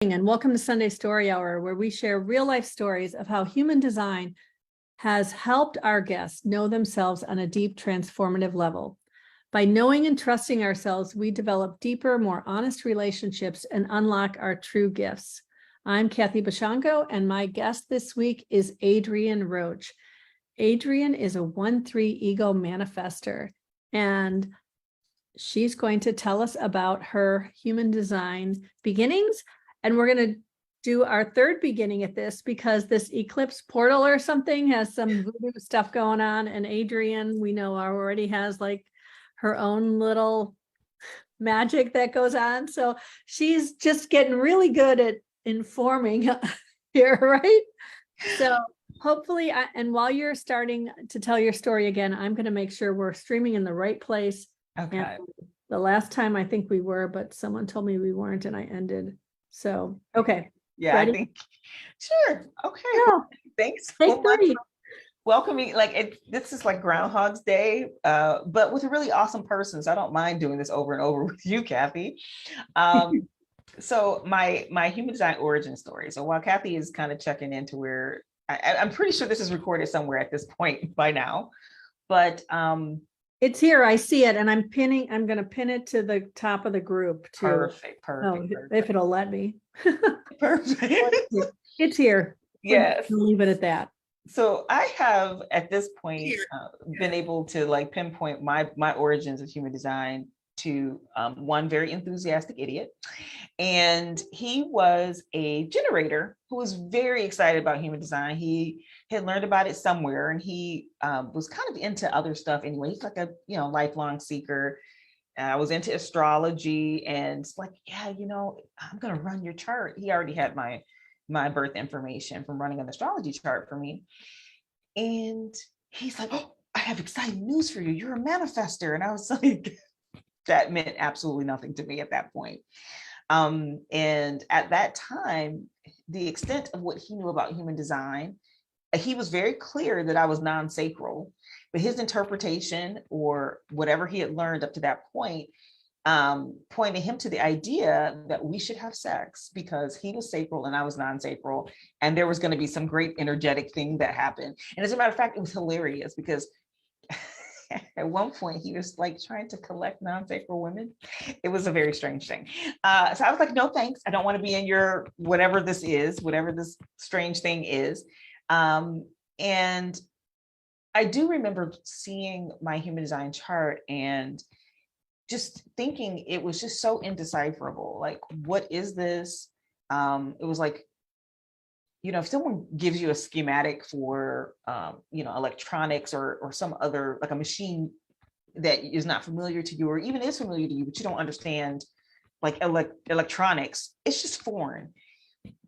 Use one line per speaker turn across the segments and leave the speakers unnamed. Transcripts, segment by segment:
And welcome to Sunday Story Hour, where we share real life stories of how human design has helped our guests know themselves on a deep, transformative level. By knowing and trusting ourselves, we develop deeper, more honest relationships and unlock our true gifts. I'm Kathy Bashanko, and my guest this week is Adrienne Roach. Adrienne is a 1-3 Ego Manifestor, and she's going to tell us about her human design beginnings. And we're going to do our third beginning at this because this eclipse portal or something has some voodoo stuff going on. And Adrienne, we know, already has like her own little magic that goes on. So she's just getting really good at informing here, right? So hopefully, and while you're starting to tell your story again, I'm going to make sure we're streaming in the right place.
Okay.
And the last time I think we were, but someone told me we weren't and I ended. So, okay.
Yeah, ready? I think, sure. Okay.
Yeah.
Thanks
so much for
welcoming. This is like Groundhog's Day, but with a really awesome person. So I don't mind doing this over and over with you, Kathy. So my human design origin story. So while Kathy is kind of checking into where, I'm pretty sure this is recorded somewhere at this point by now, but
it's here. I see it, and I'm going to pin it to the top of the group too.
Perfect.
If it'll let me.
Perfect.
It's here.
Yes.
We'll leave it at that.
So I have at this point been able to like pinpoint my origins of human design to one very enthusiastic idiot. And he was a generator who was very excited about human design. He had learned about it somewhere, and he was kind of into other stuff anyway. He's like a lifelong seeker. I was into astrology, and it's like, yeah, I'm gonna run your chart. He already had my birth information from running an astrology chart for me. And he's like, oh, I have exciting news for you. You're a manifestor. And I was like, that meant absolutely nothing to me at that point. And at that time, the extent of what he knew about human design, he was very clear that I was non-sacral, but his interpretation or whatever he had learned up to that point pointed him to the idea that we should have sex because he was sacral and I was non-sacral, and there was going to be some great energetic thing that happened. And as a matter of fact, it was hilarious because at one point he was like trying to collect non-sacral women. It was a very strange thing. So I was like, no, thanks. I don't want to be in your whatever this is, whatever this strange thing is. And I do remember seeing my human design chart and just thinking it was just so indecipherable. Like, what is this? It was like, if someone gives you a schematic for, electronics or some other, like a machine that is not familiar to you, or even is familiar to you, but you don't understand, like electronics, it's just foreign.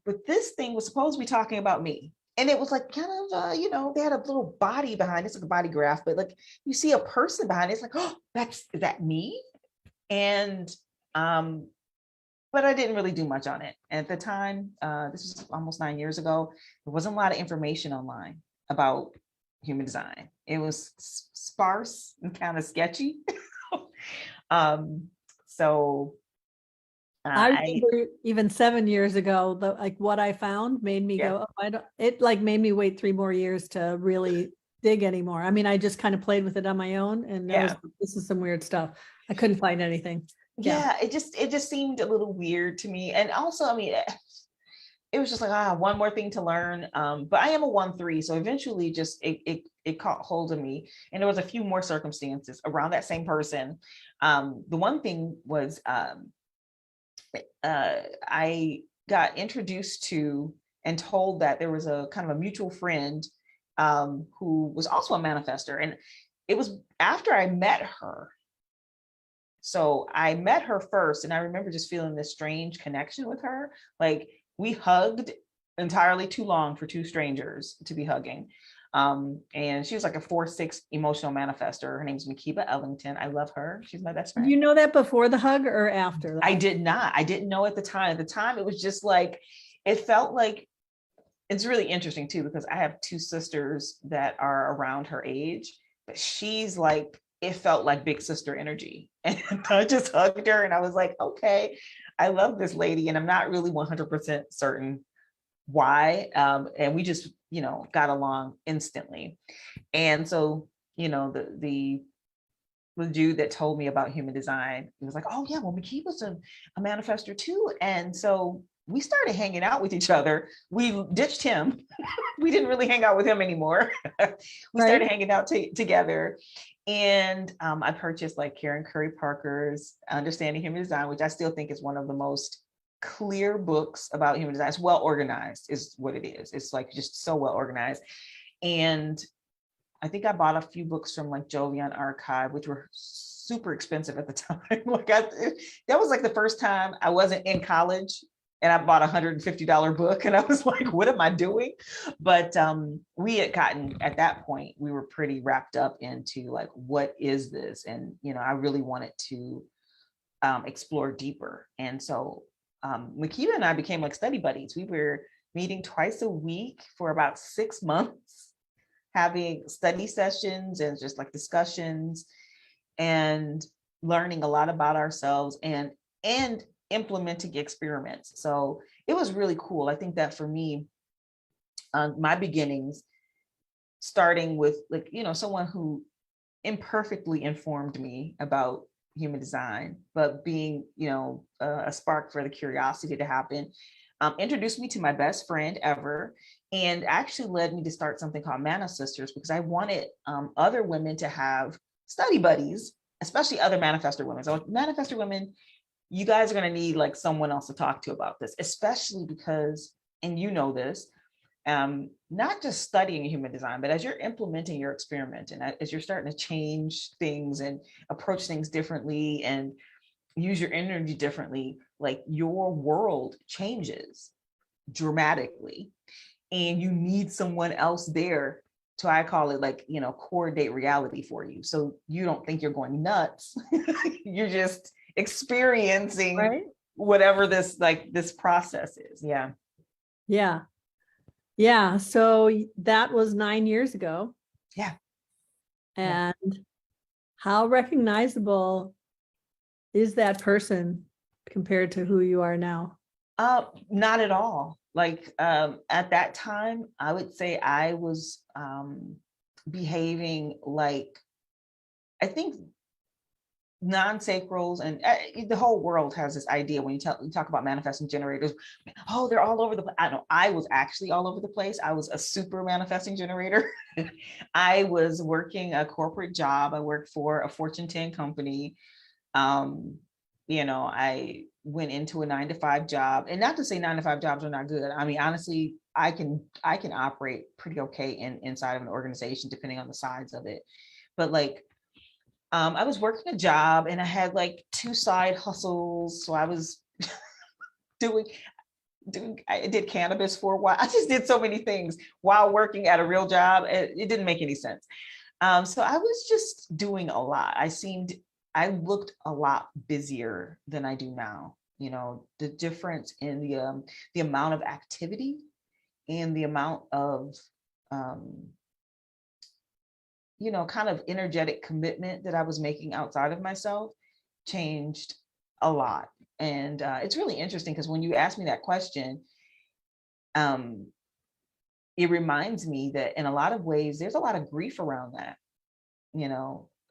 But this thing was supposed to be talking about me. And it was like kind of, they had a little body behind it. It's like a body graph, but like you see a person behind it. It's like, oh, is that me? And, but I didn't really do much on it. And at the time, this was almost 9 years ago, there wasn't a lot of information online about human design. It was sparse and kind of sketchy. So
I remember even 7 years ago, what I found made me go, it made me wait 3 more years to really dig anymore. I mean, I just kind of played with it on my own, and this is some weird stuff. I couldn't find anything.
Yeah, it just seemed a little weird to me. And also, I mean, it was just like, one more thing to learn. But I am a 1-3, so eventually just it caught hold of me. And there was a few more circumstances around that same person. The one thing was I got introduced to and told that there was a kind of a mutual friend who was also a manifestor. And it was after I met her. So I met her first, and I remember just feeling this strange connection with her. Like, we hugged entirely too long for two strangers to be hugging. And she was like a 4-6 emotional manifestor. Her name's Makiba Ellington. I love her. She's my best friend.
You know that before the hug or after?
I did not. I didn't know at the time. At the time, it was just like, it felt like, it's really interesting too, because I have 2 sisters that are around her age, but she's like it felt like big sister energy. And I just hugged her and I was like, okay, I love this lady. And I'm not really 100% certain why. And we just, got along instantly. And so, the dude that told me about human design, he was like, oh yeah, well, McKee was a manifestor too. And so we started hanging out with each other. We ditched him. We didn't really hang out with him anymore. We started hanging out together. And I purchased like Karen Curry Parker's Understanding Human Design, which I still think is one of the most clear books about human design. It's well organized is what it is. It's like just so well organized. And I think I bought a few books from like Jovian Archive, which were super expensive at the time. That was like the first time I wasn't in college and I bought $150 book and I was like, what am I doing? But we had gotten, at that point, we were pretty wrapped up into like, what is this? And, I really wanted to explore deeper. And so Makita and I became like study buddies. We were meeting twice a week for about 6 months, having study sessions and just like discussions and learning a lot about ourselves and implementing experiments. So it was really cool. I think that for me, my beginnings, starting with like, someone who imperfectly informed me about human design, but being, a spark for the curiosity to happen, introduced me to my best friend ever, and actually led me to start something called Manifestors because I wanted other women to have study buddies, especially other manifestor women. So manifestor women, you guys are going to need like someone else to talk to about this, especially because, and this, not just studying human design, but as you're implementing your experiment and as you're starting to change things and approach things differently and use your energy differently, like your world changes dramatically and you need someone else there to, I call it like, coordinate reality for you. So you don't think you're going nuts. You're just experiencing whatever this process is. Yeah.
Yeah. Yeah. So that was 9 years ago.
Yeah.
And how recognizable is that person compared to who you are now?
Not at all. Like at that time, I would say I was behaving like, I think non-sacrals and the whole world has this idea when you talk about manifesting generators, oh, they're all over the place. I know I was actually all over the place. I was a super manifesting generator. I was working a corporate job. I worked for a Fortune 10 company. I went into a 9-to-5 job, and not to say 9-to-5 jobs are not good. I mean, honestly, I can operate pretty okay inside of an organization, depending on the size of it. But like, I was working a job and I had like 2 side hustles. So I was I did cannabis for a while. I just did so many things while working at a real job. It didn't make any sense. So I was just doing a lot. I looked a lot busier than I do now. The difference in the amount of activity and the amount of, kind of energetic commitment that I was making outside of myself changed a lot. And it's really interesting because when you ask me that question, it reminds me that in a lot of ways, there's a lot of grief around that,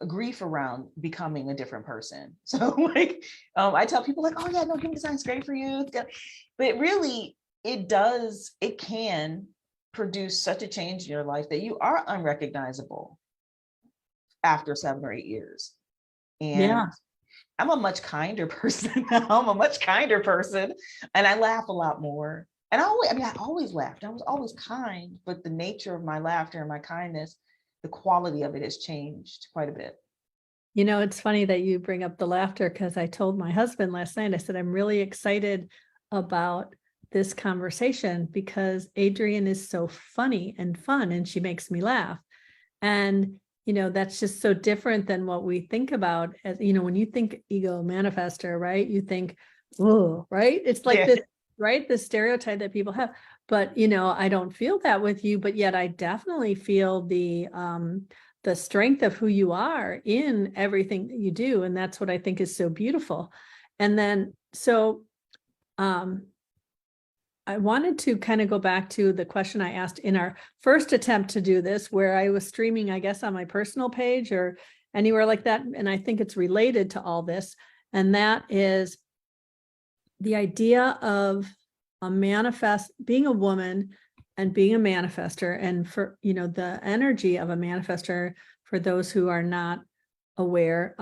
grief around becoming a different person. So like, I tell people like, oh yeah, no, human design is great for you. But really, it can produce such a change in your life that you are unrecognizable after 7 or 8 years. And I'm a much kinder person. I'm a much kinder person. And I laugh a lot more. And I always laughed. I was always kind, but the nature of my laughter and my kindness, the quality of it has changed quite a bit.
It's funny that you bring up the laughter because I told my husband last night, I said, I'm really excited about this conversation because Adrienne is so funny and fun and she makes me laugh. And that's just so different than what we think about as, when you think ego manifestor, right? You think, oh, right? It's like this, right? The stereotype that people have, but, I don't feel that with you, but yet I definitely feel the the strength of who you are in everything that you do. And that's what I think is so beautiful. And then, so I wanted to kind of go back to the question I asked in our first attempt to do this, where I was streaming, I guess, on my personal page or anywhere like that. And I think it's related to all this. And that is the idea of being a woman and being a manifestor. And for, the energy of a manifestor, for those who are not aware,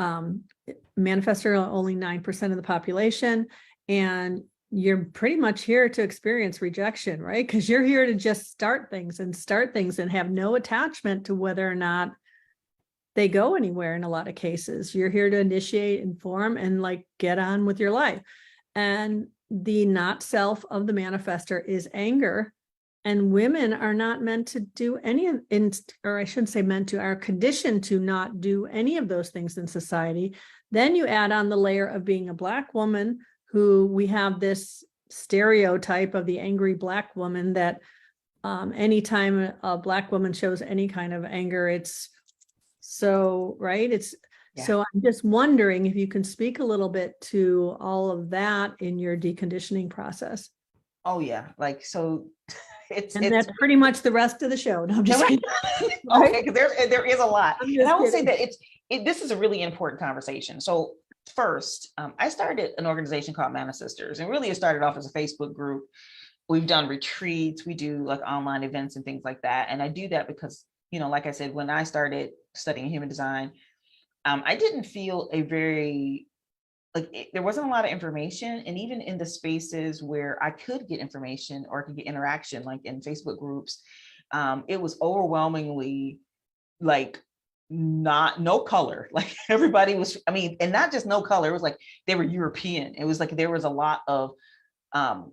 manifestor are only 9% of the population. And you're pretty much here to experience rejection, right? Because you're here to just start things and have no attachment to whether or not they go anywhere. In a lot of cases, you're here to initiate, inform, and like get on with your life. And the not self of the manifestor is anger. And women are not meant to do or I shouldn't say meant to, are conditioned to not do any of those things in society. Then you add on the layer of being a Black woman, who we have this stereotype of the angry Black woman that anytime a Black woman shows any kind of anger, it's so, right? So I'm just wondering if you can speak a little bit to all of that in your deconditioning process.
Oh yeah, like so. It's
that's pretty much the rest of the show. No, I'm just kidding.
Okay, because there is a lot, and I will say that this is a really important conversation. So first, I started an organization called Manifestors, and really it started off as a Facebook group. We've done retreats, we do like online events and things like that, and I do that because, like I said, when I started studying human design, I didn't feel there wasn't a lot of information. And even in the spaces where I could get information or could get interaction, like in Facebook groups, it was overwhelmingly like no color. Like everybody was, and not just no color, it was like they were European. It was like there was a lot of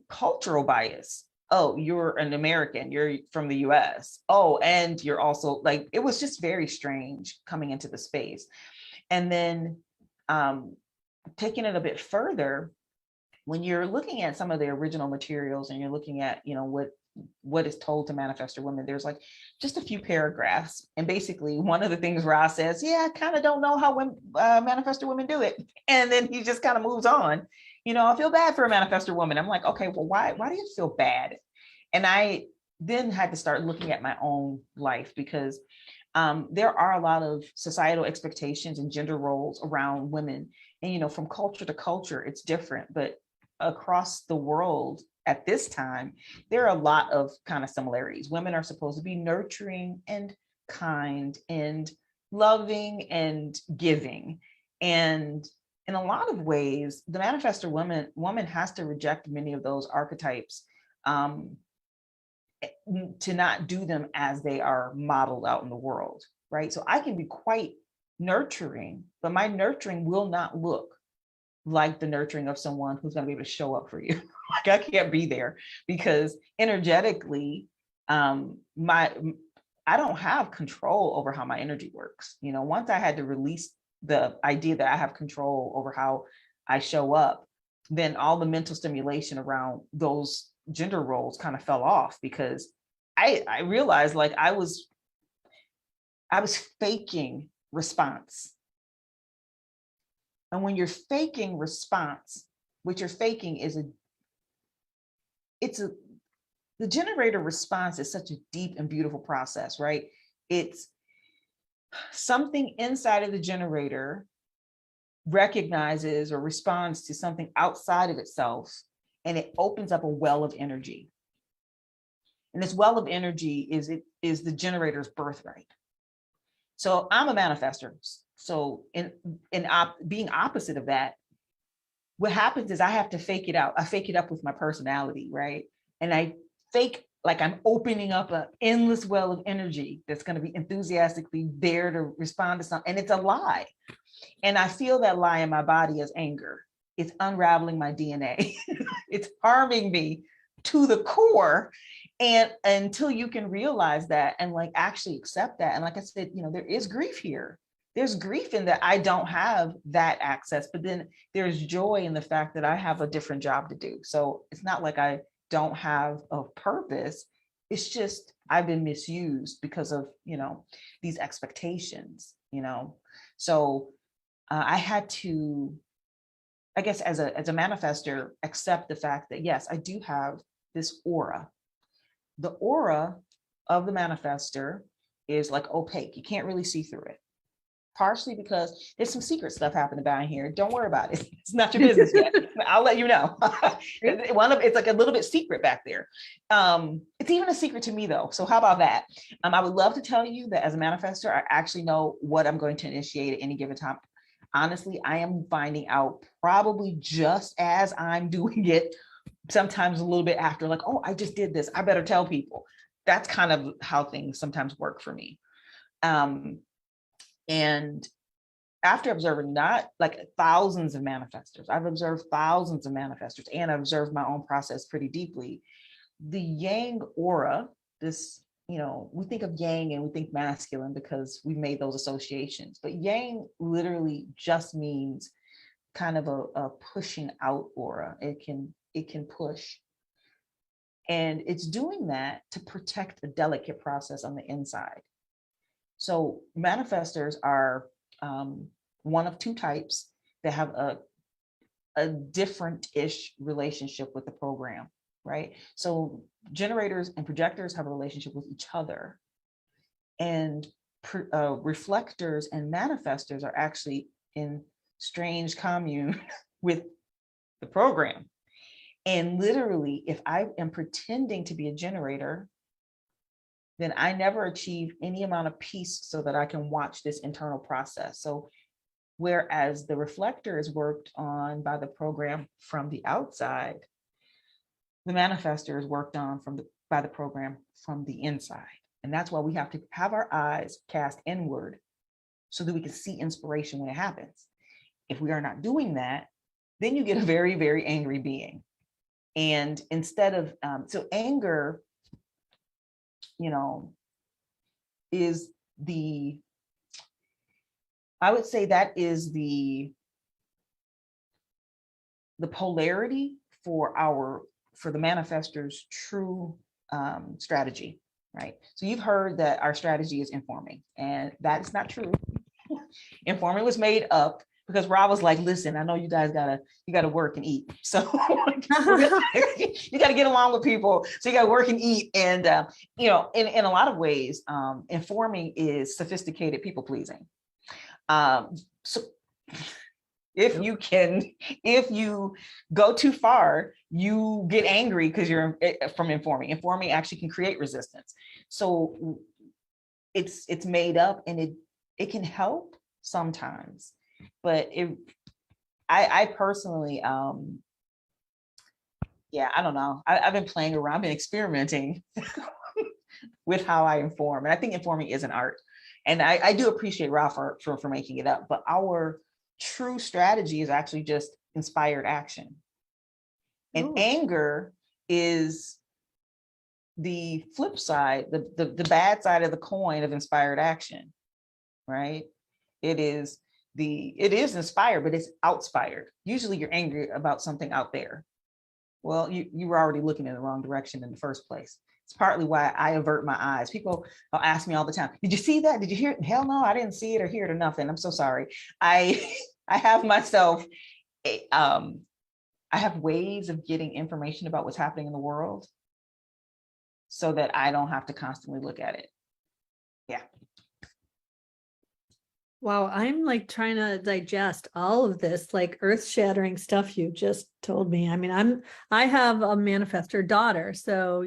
cultural bias. Oh, you're an American, you're from the US. Oh, and you're also like, it was just very strange coming into the space. And then taking it a bit further, when you're looking at some of the original materials and you're looking at, what is told to manifestor women, there's like just a few paragraphs. And basically one of the things Ra says, I kind of don't know how women, manifestor women do it. And then he just kind of moves on. I feel bad for a manifestor woman. I'm like, okay, well, why do you feel bad? And I then had to start looking at my own life, because there are a lot of societal expectations and gender roles around women. And, from culture to culture, it's different. But across the world at this time, there are a lot of kind of similarities. Women are supposed to be nurturing and kind and loving and giving. And in a lot of ways, the manifestor woman has to reject many of those archetypes to not do them as they are modeled out in the world, right? So I can be quite nurturing, but my nurturing will not look like the nurturing of someone who's going to be able to show up for you. Like I can't be there, because energetically, I don't have control over how my energy works. Once I had to release the idea that I have control over how I show up, then all the mental stimulation around those gender roles kind of fell off, because I realized like I was faking response. And when you're faking response, what you're faking is the generator response is such a deep and beautiful process, right? It's something inside of the generator recognizes or responds to something outside of itself, and it opens up a well of energy. And this well of energy is the generator's birthright. So I'm a manifestor. So in being opposite of that, what happens is I have to fake it out. I fake it up with my personality, right? And I fake like I'm opening up an endless well of energy that's going to be enthusiastically there to respond to something. And it's a lie. And I feel that lie in my body as anger. It's unraveling my DNA. It's harming me to the core. And until you can realize that and like actually accept that. And like I said, there is grief here. There's grief in that I don't have that access, but then there's joy in the fact that I have a different job to do. So it's not like I don't have a purpose. it's just, I've been misused because of, these expectations, So I had to, I guess as a manifester, accept the fact that, yes, I do have this aura. The aura of the manifester is like opaque. You can't really see through it. Partially because there's some secret stuff happening down here. Don't worry about it. It's not your business yet. I'll let you know. It's like a little bit secret back there. It's even a secret to me though. So how about that? I would love to tell you that as a manifester, I actually know what I'm going to initiate at any given time. Honestly, I am finding out probably just as I'm doing it, sometimes a little bit after, like, oh, I just did this. I better tell people. That's kind of how things sometimes work for me. And after observing not like thousands of manifestors, I've observed thousands of manifestors, and I've observed my own process pretty deeply. The yang aura, this, we think of yang and we think masculine because we made those associations, but yang literally just means kind of a pushing out aura. It can push. And it's doing that to protect a delicate process on the inside. So manifestors are one of two types that have a different-ish relationship with the program, right? So generators and projectors have a relationship with each other. And reflectors and manifestors are actually in strange commune with the program. And literally, if I am pretending to be a generator, then I never achieve any amount of peace so that I can watch this internal process. So whereas the reflector is worked on by the program from the outside, the manifestor is worked on by the program from the inside. And that's why we have to have our eyes cast inward so that we can see inspiration when it happens. If we are not doing that, then you get a very, very angry being. And instead of, so anger, is I would say that is the polarity for the manifestor's true strategy, right? So you've heard that our strategy is informing, and that is not true. Informing was made up because Rob was like, listen, I know you guys gotta work and eat. So you gotta get along with people. So you gotta work and eat. And in a lot of ways, informing is sophisticated people pleasing. So if you go too far, you get angry because you're from informing. Informing actually can create resistance. So it's made up, and it can help sometimes. But I personally, I don't know. I've been playing around, I've been experimenting with how I inform. And I think informing is an art. And I do appreciate Ralph for making it up. But our true strategy is actually just inspired action. And anger is the flip side, the bad side of the coin of inspired action, right? It is inspired, but it's outspired. Usually you're angry about something out there. Well, you were already looking in the wrong direction in the first place. It's partly why I avert my eyes. People will ask me all the time, did you see that? Did you hear it? Hell no, I didn't see it or hear it or nothing. I'm so sorry. I have myself, I have ways of getting information about what's happening in the world so that I don't have to constantly look at it. Yeah.
Wow, I'm like trying to digest all of this like earth-shattering stuff you just told me. I mean, I have a manifestor daughter, so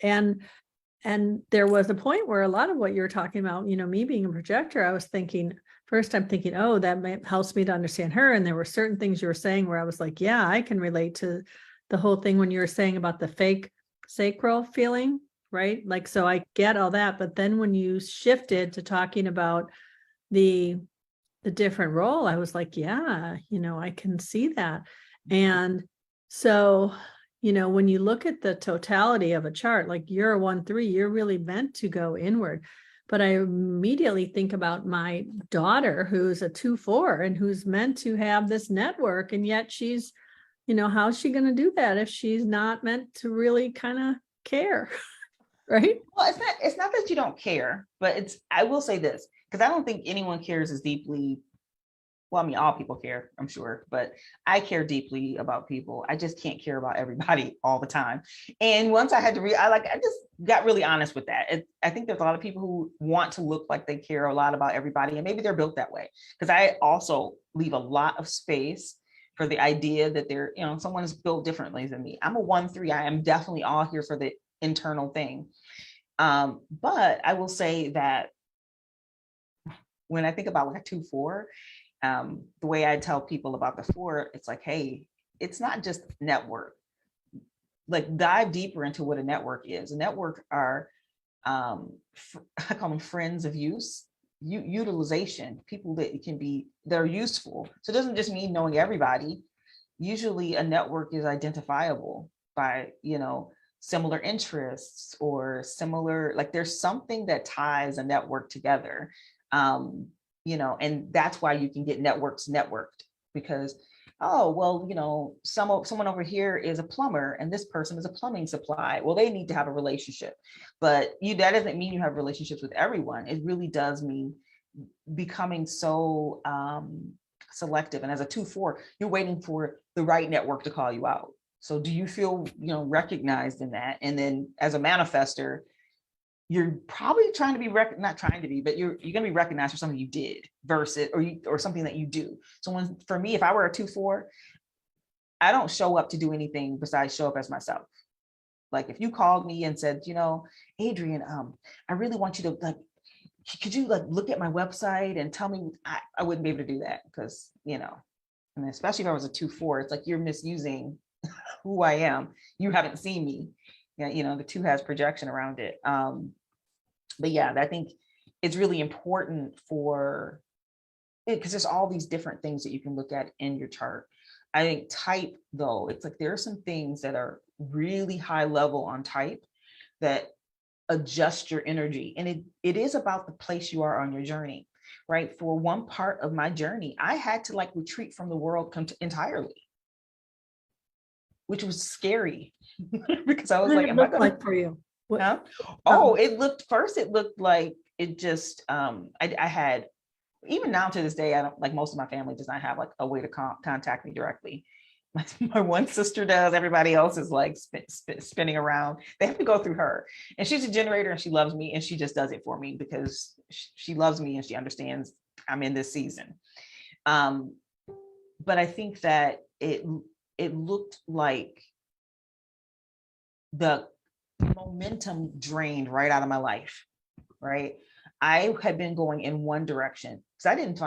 and there was a point where a lot of what you're talking about, me being a projector, I was thinking, first I'm thinking, oh, that helps me to understand her. And there were certain things you were saying where I was like, yeah, I can relate to the whole thing when you were saying about the fake sacral feeling, right? Like, so I get all that. But then when you shifted to talking about the different role, I was like, yeah, I can see that. And so, when you look at the totality of a chart, like you're a 1-3, you're really meant to go inward. But I immediately think about my daughter, who's a 2-4 and who's meant to have this network. And yet she's, how's she going to do that if she's not meant to really kind of care? right?
Well, it's not that you don't care, but I will say this, because I don't think anyone cares as deeply. Well, I mean, all people care, I'm sure, but I care deeply about people. I just can't care about everybody all the time. And once I had to I just got really honest with that. I think there's a lot of people who want to look like they care a lot about everybody, and maybe they're built that way. Because I also leave a lot of space for the idea that someone is built differently than me. I'm a 1-3. I am definitely all here for the internal thing. But I will say that when I think about like a 2-4, the way I tell people about the 4, it's like, hey, it's not just network. Like, dive deeper into what a network is. A network are, I call them friends of utilization, people that are useful. So it doesn't just mean knowing everybody. Usually a network is identifiable by, similar interests or similar, like there's something that ties a network together. And that's why you can get networked, because, oh, well, someone over here is a plumber and this person is a plumbing supply. Well, they need to have a relationship, but that doesn't mean you have relationships with everyone. It really does mean becoming so selective. And as a 2-4, you're waiting for the right network to call you out. So do you feel, recognized in that? And then as a manifestor, you're probably trying to be not trying to be, but you're going to be recognized for something you did versus, or something that you do. So for me, if I were a 2-4, I don't show up to do anything besides show up as myself. Like if you called me and said, Adrienne, I really want you to could you look at my website and tell me, I wouldn't be able to do that because, and especially if I was a 2-4, it's like you're misusing who I am. You haven't seen me. Yeah, the 2 has projection around it. But yeah, I think it's really important for it because there's all these different things that you can look at in your chart. I think type, though, it's like there are some things that are really high level on type that adjust your energy. And it is about the place you are on your journey, right? For one part of my journey, I had to retreat from the world entirely, which was scary because I was
What
like,
did it
am I
look
going
like for you?
Huh? Oh, it looked like it just, I had, even now to this day, I don't, like, most of my family does not have a way to contact me directly. My one sister does. Everybody else is spinning around. They have to go through her, and she's a generator and she loves me and she just does it for me because she loves me and she understands I'm in this season. But I think that it looked like the momentum drained right out of my life, right? I had been going in one direction because I didn't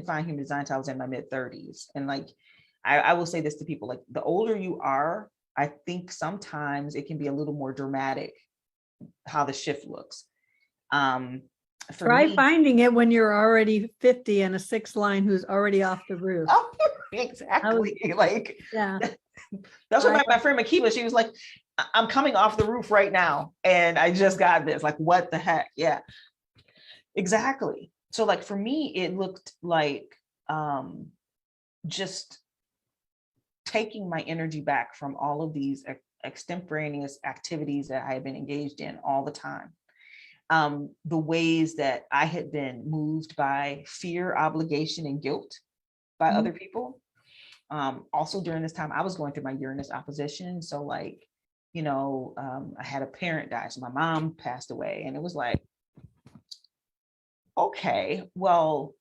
find human design until I was in my mid-30s. And I will say this to people, the older you are, I think sometimes it can be a little more dramatic how the shift looks.
Try finding it when you're already 50 and a 6 line who's already off the roof.
Oh, exactly.
Yeah.
That's what my friend Makiba, she was like, I'm coming off the roof right now and I just got this. What the heck? Yeah, exactly. So for me, it looked like just taking my energy back from all of these extemporaneous activities that I had been engaged in all the time. The ways that I had been moved by fear, obligation, and guilt by other people. Also during this time, I was going through my Uranus opposition. So I had a parent die. So my mom passed away, and it was like, okay, well,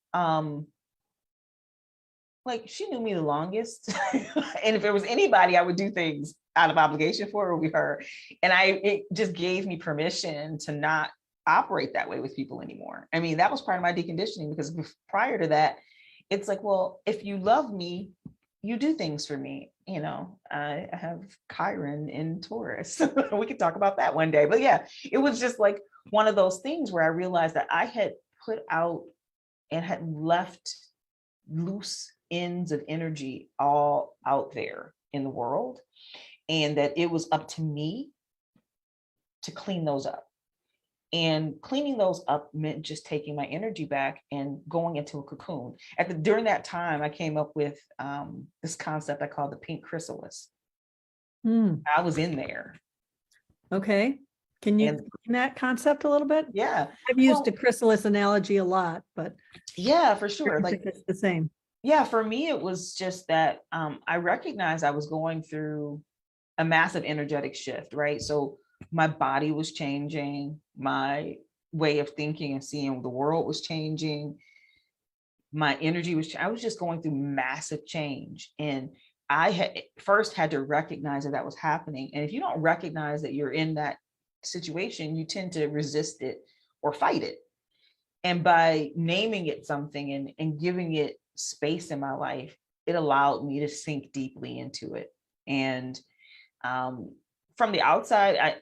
she knew me the longest. And if there was anybody I would do things out of obligation for, it would be her. And it just gave me permission to not operate that way with people anymore. I mean, that was part of my deconditioning, because prior to that, it's like, well, if you love me, you do things for me. I have Chiron in Taurus. We could talk about that one day. But yeah, it was just one of those things where I realized that I had put out and had left loose ends of energy all out there in the world, and that it was up to me to clean those up. And cleaning those up meant just taking my energy back and going into a cocoon. During that time, I came up with this concept I call the pink chrysalis. I was in there.
Okay. Can you
And
explain that concept a little bit?
yeah,
I've used
well,
the chrysalis analogy a lot, but
yeah, for
I
sure.
think
Like,
it's the same.
yeah, for me, it was just that I recognized I was going through a massive energetic shift, right? So my body was changing, my way of thinking and seeing the world was changing, my energy was, I was just going through massive change. And I had first had to recognize that that was happening. And if you don't recognize that you're in that situation, you tend to resist it or fight it. And by naming it something and giving it space in my life, it allowed me to sink deeply into it. And from the outside,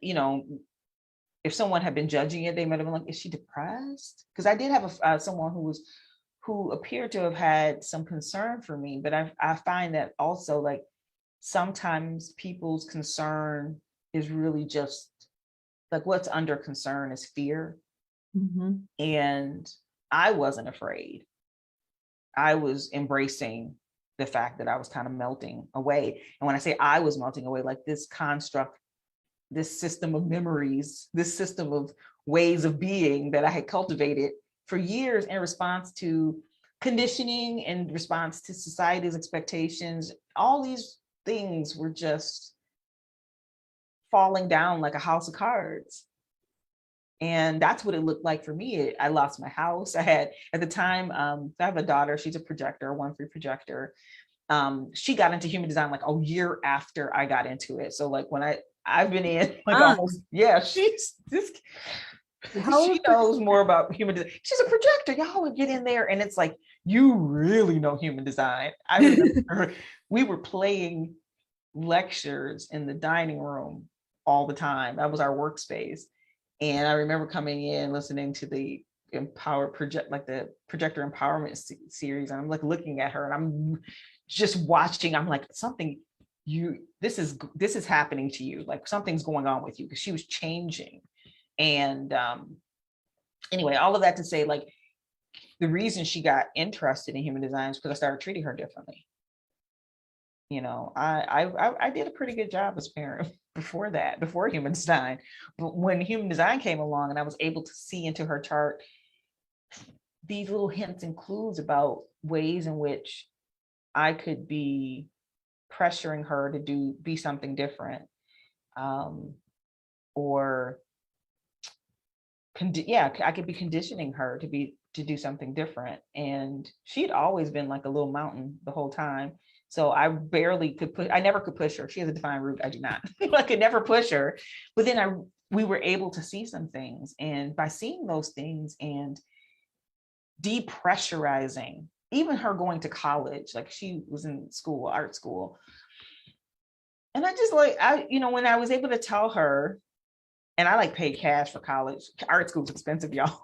if someone had been judging it, they might have been like, "Is she depressed?" Because I did have someone who appeared to have had some concern for me, but I find that also, like, sometimes people's concern is really just like, what's under concern is fear.
Mm-hmm.
And I wasn't afraid. I was embracing the fact that I was kind of melting away. And when I say I was melting away, like this construct, this system of memories, this system of ways of being that I had cultivated for years in response to conditioning, in response to society's expectations, all these things were just falling down like a house of cards. And that's what it looked like for me. I lost my house. I had, at the time, I have a daughter, she's a projector, a 1-3 projector. She got into human design like a year after I got into it. So like when I've been in like almost, yeah, she's this, she knows more about human design. She's a projector. Y'all would get in there and it's like, you really know human design. I remember we were playing lectures in the dining room all the time. That was our workspace. And I remember coming in, listening to the like the projector empowerment series. And I'm like looking at her and I'm just watching. I'm like, this is happening to you. Like something's going on with you, because she was changing. And anyway, all of that to say, like, the reason she got interested in human design is because I started treating her differently. I did a pretty good job as a parent before human design. But when human design came along and I was able to see into her chart these little hints and clues about ways in which I could be pressuring her to be something different, or I could be conditioning her to do something different. And she'd always been like a little mountain the whole time. So I never could push her. She has a defined root. I do not. I could never push her. But then we were able to see some things. And by seeing those things and depressurizing, even her going to college, like she was in school, art school. And I just when I was able to tell her, and I like paid cash for college. Art school's expensive, y'all.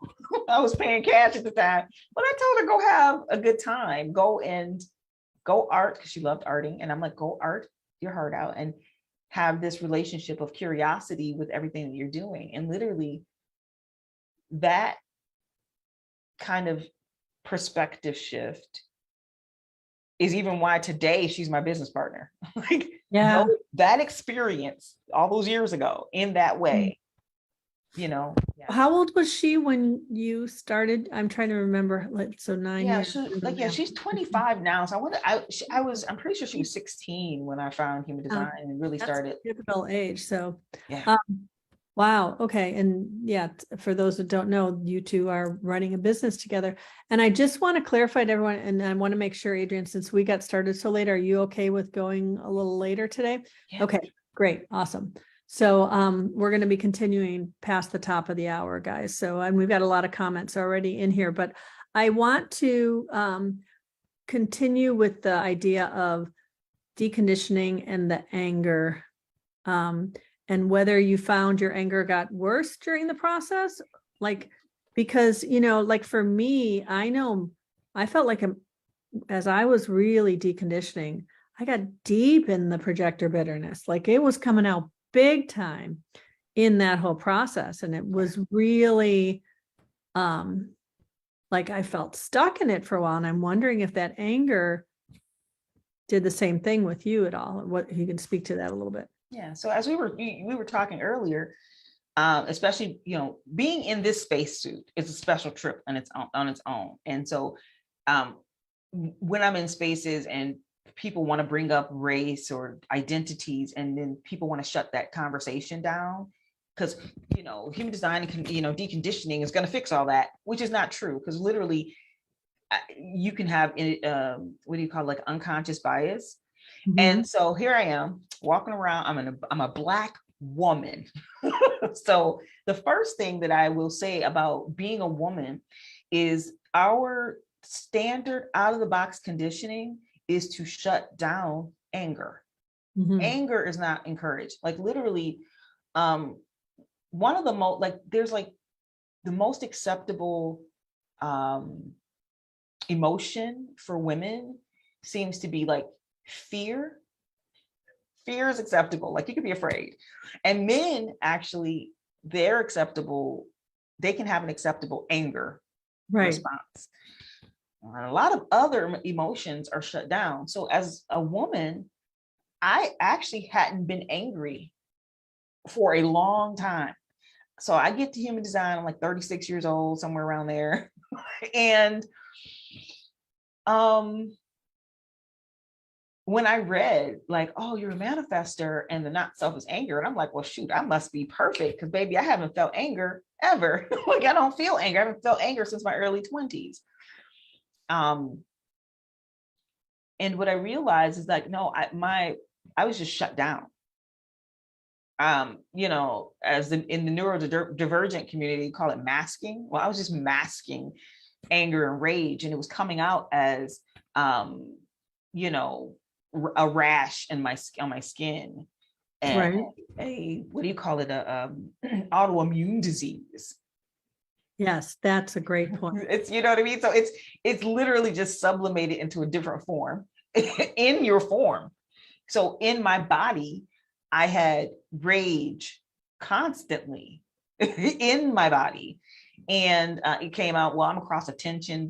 I was paying cash at the time. But I told her, go have a good time. Go art, because she loved arting. And I'm like, go art your heart out and have this relationship of curiosity with everything that you're doing. And literally that kind of perspective shift is even why today she's my business partner. Like,
Yeah.
that experience all those years ago in that way. Yeah.
How old was she when you started? I'm trying to remember. So 9 years.
She's 25 now. So I'm pretty sure she was 16 when I found human design and really started.
Typical age. So
yeah.
Wow. Okay. And yeah, for those that don't know, you two are running a business together. And I just want to clarify to everyone, and I want to make sure, Adrienne, since we got started so late, are you okay with going a little later today?
Yeah.
Okay, great. Awesome. So we're going to be continuing past the top of the hour, guys. So we've got a lot of comments already in here, but I want to continue with the idea of deconditioning and the anger, and whether you found your anger got worse during the process, like, because, like for me, I know I felt like as I was really deconditioning, I got deep in the projector bitterness. Like it was coming out big time in that whole process. And it was really, like I felt stuck in it for a while. And I'm wondering if that anger did the same thing with you at all. What you can speak to that a little bit.
Yeah. So as we were talking earlier, especially, being in this spacesuit is a special trip on its own. And so when I'm in spaces and people want to bring up race or identities, and then people want to shut that conversation down because, human design and, deconditioning is going to fix all that, which is not true. Because literally you can have, what do you call it, like unconscious bias.
Mm-hmm.
And so here I am walking around, I'm a Black woman. So the first thing that I will say about being a woman is our standard out of the box conditioning is to shut down anger.
Mm-hmm.
Anger is not encouraged. Like literally, one of the most, like there's like the most acceptable emotion for women seems to be like fear. Fear is acceptable. Like you could be afraid. And men actually, they can have an acceptable anger response. And a lot of other emotions are shut down. So as a woman, I actually hadn't been angry for a long time. So I get to human design, I'm like 36 years old, somewhere around there. And when I read like, oh, you're a manifestor and the not self is anger. And I'm like, well, shoot, I must be perfect because baby, I haven't felt anger ever. Like I don't feel anger. I haven't felt anger since my early 20s. And what I realized is like, no, I was just shut down. As in the neurodivergent community, you call it masking. Well, I was just masking anger and rage, and it was coming out as, a rash on my skin, and a what do you call it, autoimmune disease.
Yes, that's a great point.
It's, you know what I mean? So it's literally just sublimated into a different form in your form. So in my body, I had rage constantly in my body. And it came out, well, I'm across a tension,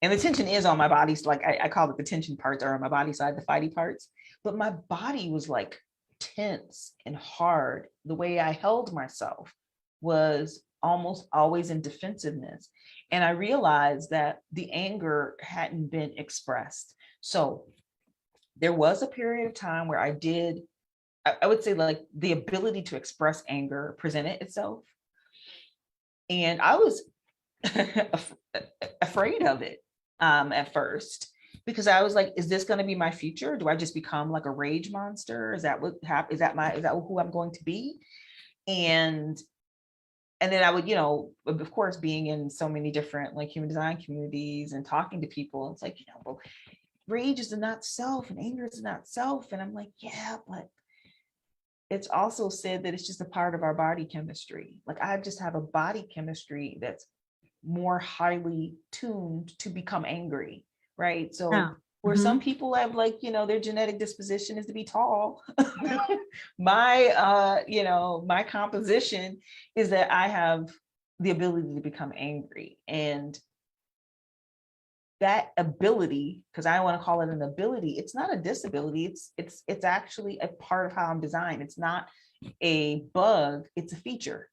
and the tension is on my body. So like I call it the tension parts are on my body side, the fighty parts. But my body was like tense and hard. The way I held myself was almost always in defensiveness. And I realized that the anger hadn't been expressed. So there was a period of time where I would say like the ability to express anger presented itself. And I was afraid of it at first, because I was like, is this going to be my future? Do I just become like a rage monster? Is that who I'm going to be? And then I would, of course, being in so many different like human design communities and talking to people, it's like, well, rage is not self and anger is not self. And I'm like, yeah, but it's also said that it's just a part of our body chemistry. Like I just have a body chemistry that's more highly tuned to become angry, right? So where some people have like, their genetic disposition is to be tall. My composition is that I have the ability to become angry. And that ability, because I want to call it an ability, it's not a disability. It's actually a part of how I'm designed. It's not a bug, it's a feature.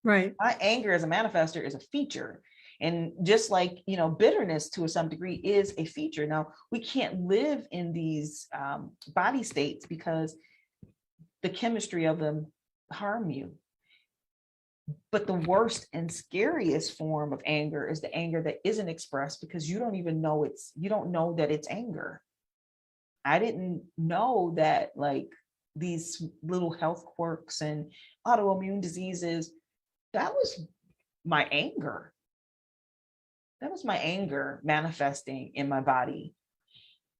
Right.
My anger as a manifestor is a feature. And just like, bitterness to some degree is a feature. Now, we can't live in these body states because the chemistry of them harm you. But the worst and scariest form of anger is the anger that isn't expressed because you don't know that it's anger. I didn't know that like these little health quirks and autoimmune diseases, that was my anger. That was my anger manifesting in my body.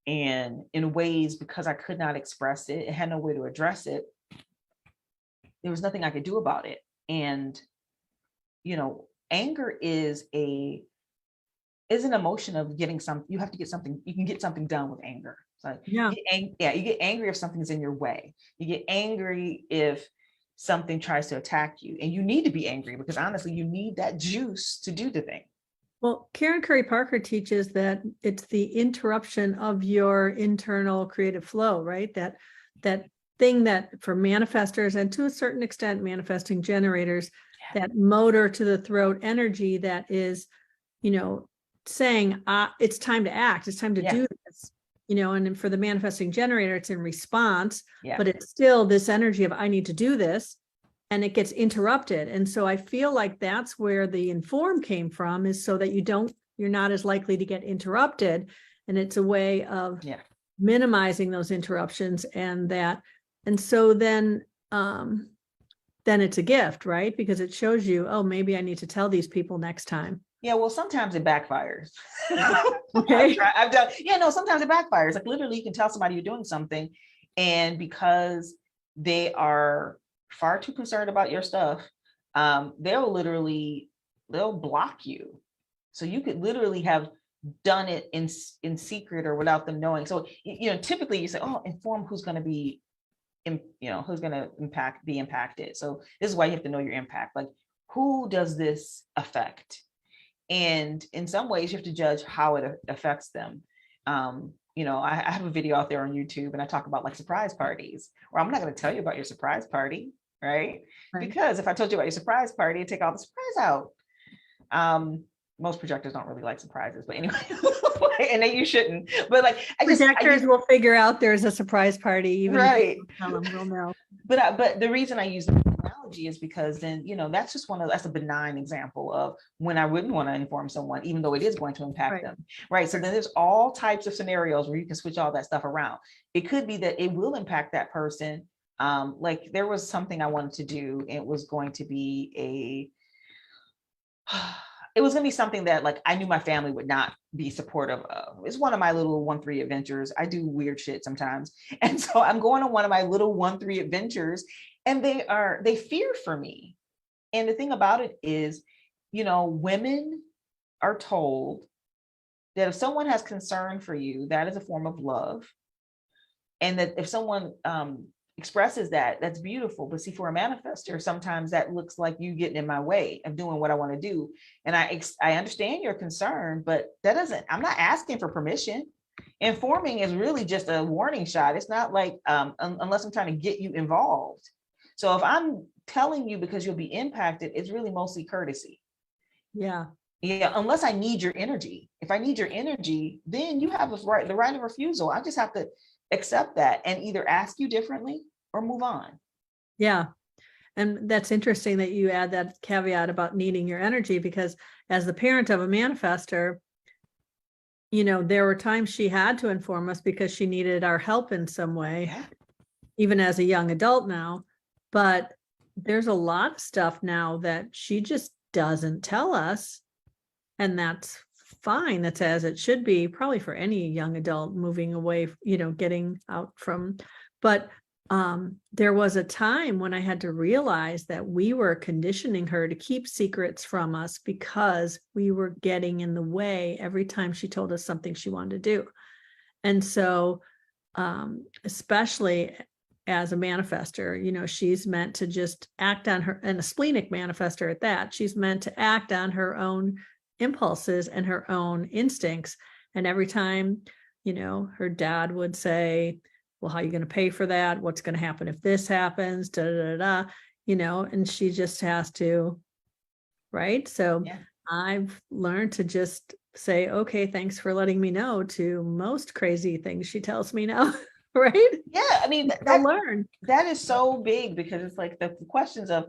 And in ways, because I could not express it, it had no way to address it, there was nothing I could do about it. And, anger is an emotion of getting something. You have to get something, you can get something done with anger. So you get angry if something's in your way. You get angry if something tries to attack you, and you need to be angry because honestly, you need that juice to do the thing.
Well, Karen Curry Parker teaches that it's the interruption of your internal creative flow, right? That thing that for manifestors and to a certain extent manifesting generators, that motor to the throat energy that is, saying, it's time to act, it's time to do this, and then for the manifesting generator, it's in response, but it's still this energy of, I need to do this, and it gets interrupted. And so I feel like that's where the inform came from, is so that you're not as likely to get interrupted. And it's a way of minimizing those interruptions, and so then it's a gift, right? Because it shows you, oh, maybe I need to tell these people next time.
Yeah, well, sometimes it backfires.
Okay.
I've done, sometimes it backfires. Like literally you can tell somebody you're doing something, and because they are far too concerned about your stuff, they'll block you. So you could literally have done it in secret or without them knowing. So, typically you say, oh, inform who's going to be, who's going to be impacted. So this is why you have to know your impact. Like, who does this affect? And in some ways you have to judge how it affects them. I have a video out there on YouTube, and I talk about like surprise parties, where I'm not going to tell you about your surprise party, right? Because if I told you about your surprise party, it'd take all the surprise out. Most projectors don't really like surprises, but anyway, and then you shouldn't. But like,
projectors will figure out there's a surprise party, even
right.
If you don't tell them, we'll know.
But the reason I use the analogy is because then, that's just that's a benign example of when I wouldn't want to inform someone, even though it is going to impact them. Right. So then there's all types of scenarios where you can switch all that stuff around. It could be that it will impact that person. Like there was something I wanted to do. It was going to be it was going to be something that like I knew my family would not be supportive of. It's one of my little 1-3 adventures. I do weird shit sometimes. And so I'm going on one of my little 1-3 adventures, and they fear for me. And the thing about it is, women are told that if someone has concern for you, that is a form of love. And that if someone expresses that, that's beautiful. But see, for a manifestor, sometimes that looks like you getting in my way of doing what I want to do. And I understand your concern, but I'm not asking for permission. Informing is really just a warning shot. It's not like, unless I'm trying to get you involved. So if I'm telling you because you'll be impacted, it's really mostly courtesy.
Yeah.
Yeah, unless I need your energy. If I need your energy, then you have the right of refusal. I just have to accept that and either ask you differently or move on.
Yeah. And that's interesting that you add that caveat about needing your energy, because as the parent of a manifestor, there were times she had to inform us because she needed our help in some way, even as a young adult now. But there's a lot of stuff now that she just doesn't tell us. And that's fine. That's as it should be, probably for any young adult moving away, getting out from. But there was a time when I had to realize that we were conditioning her to keep secrets from us because we were getting in the way every time she told us something she wanted to do. And so, especially as a manifestor, she's meant to just act on her, and a splenic manifestor at that, she's meant to act on her own impulses and her own instincts. And every time, her dad would say, well, how are you going to pay for that? What's going to happen if this happens? And she just has to, right? So I've learned to just say, okay, thanks for letting me know, to most crazy things she tells me now. Right?
Yeah. I mean,
learn.
That is so big, because it's like the questions of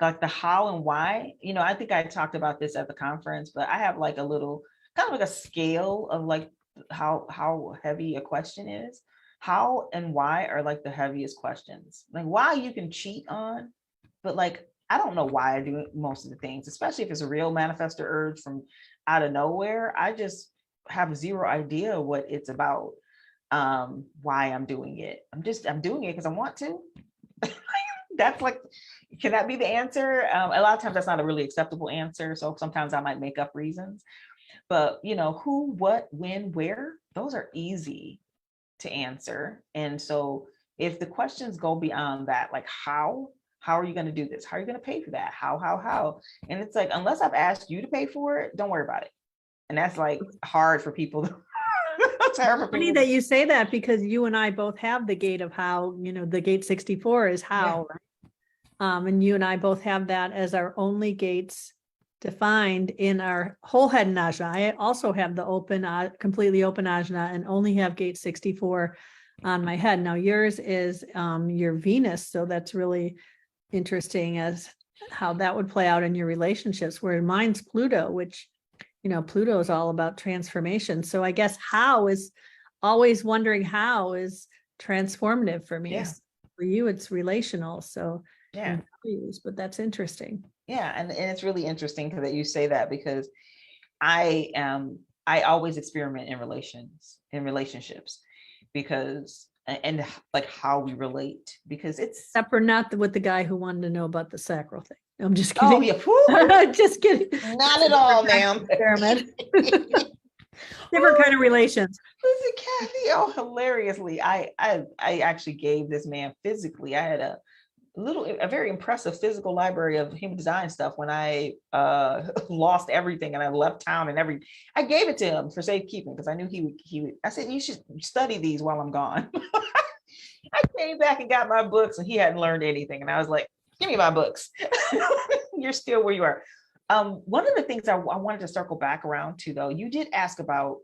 like the how and why. I think I talked about this at the conference, but I have like a little kind of like a scale of like how heavy a question is. How and why are like the heaviest questions. Like why you can cheat on, but like I don't know why I do most of the things, especially if it's a real manifestor urge from out of nowhere. I just have zero idea what it's about, why I'm doing it. I'm doing it because I want to. That's like, can that be the answer? A lot of times that's not a really acceptable answer. So sometimes I might make up reasons, but who, what, when, where, those are easy to answer. And so if the questions go beyond that, like how are you going to do this? How are you going to pay for that? How? And it's like, unless I've asked you to pay for it, don't worry about it. And that's like hard for people to however
Funny that you say that, because you and I both have the gate of how, the gate 64 is how, right? And you and I both have that as our only gates defined in our whole head and ajna. I also have the open, completely open ajna, and only have gate 64 on my head. Now yours is your Venus, so that's really interesting as how that would play out in your relationships, where mine's Pluto, which, Pluto is all about transformation. So I guess how is always wondering how is transformative for me.
Yeah.
For you, it's relational. So
Yeah.
values, but that's interesting.
Yeah. And it's really interesting that you say that, because I always experiment in relationships, because and like how we relate, because it's
Except for not with the guy who wanted to know about the sacral thing. I'm just
oh
kidding.
yeah,
Just kidding.
not at all, ma'am.
Experiment. Different kind of relations.
Listen, Kathy, oh, hilariously, I actually gave this man physically. I had a very impressive physical library of human design stuff when I lost everything and I left town and I gave it to him for safekeeping, because I knew he would. I said, you should study these while I'm gone. I came back and got my books, and he hadn't learned anything. And I was like, give me my books. You're still where you are. One of the things I wanted to circle back around to, though, you did ask about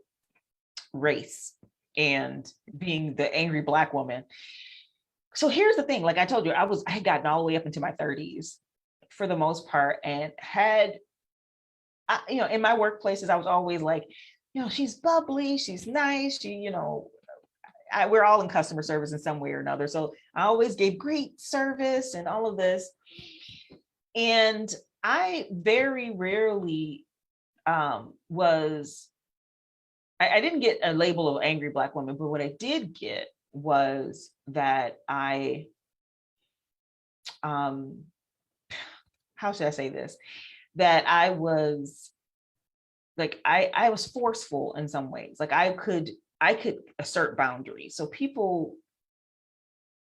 race and being the angry Black woman. So here's the thing, like I told you, I had gotten all the way up into my 30s for the most part, and in my workplaces, I was always like, she's bubbly, she's nice, we're all in customer service in some way or another. So I always gave great service and all of this. And I very rarely I didn't get a label of angry Black woman, but what I did get was that how should I say this? That I was like, I was forceful in some ways. Like I could assert boundaries. So people,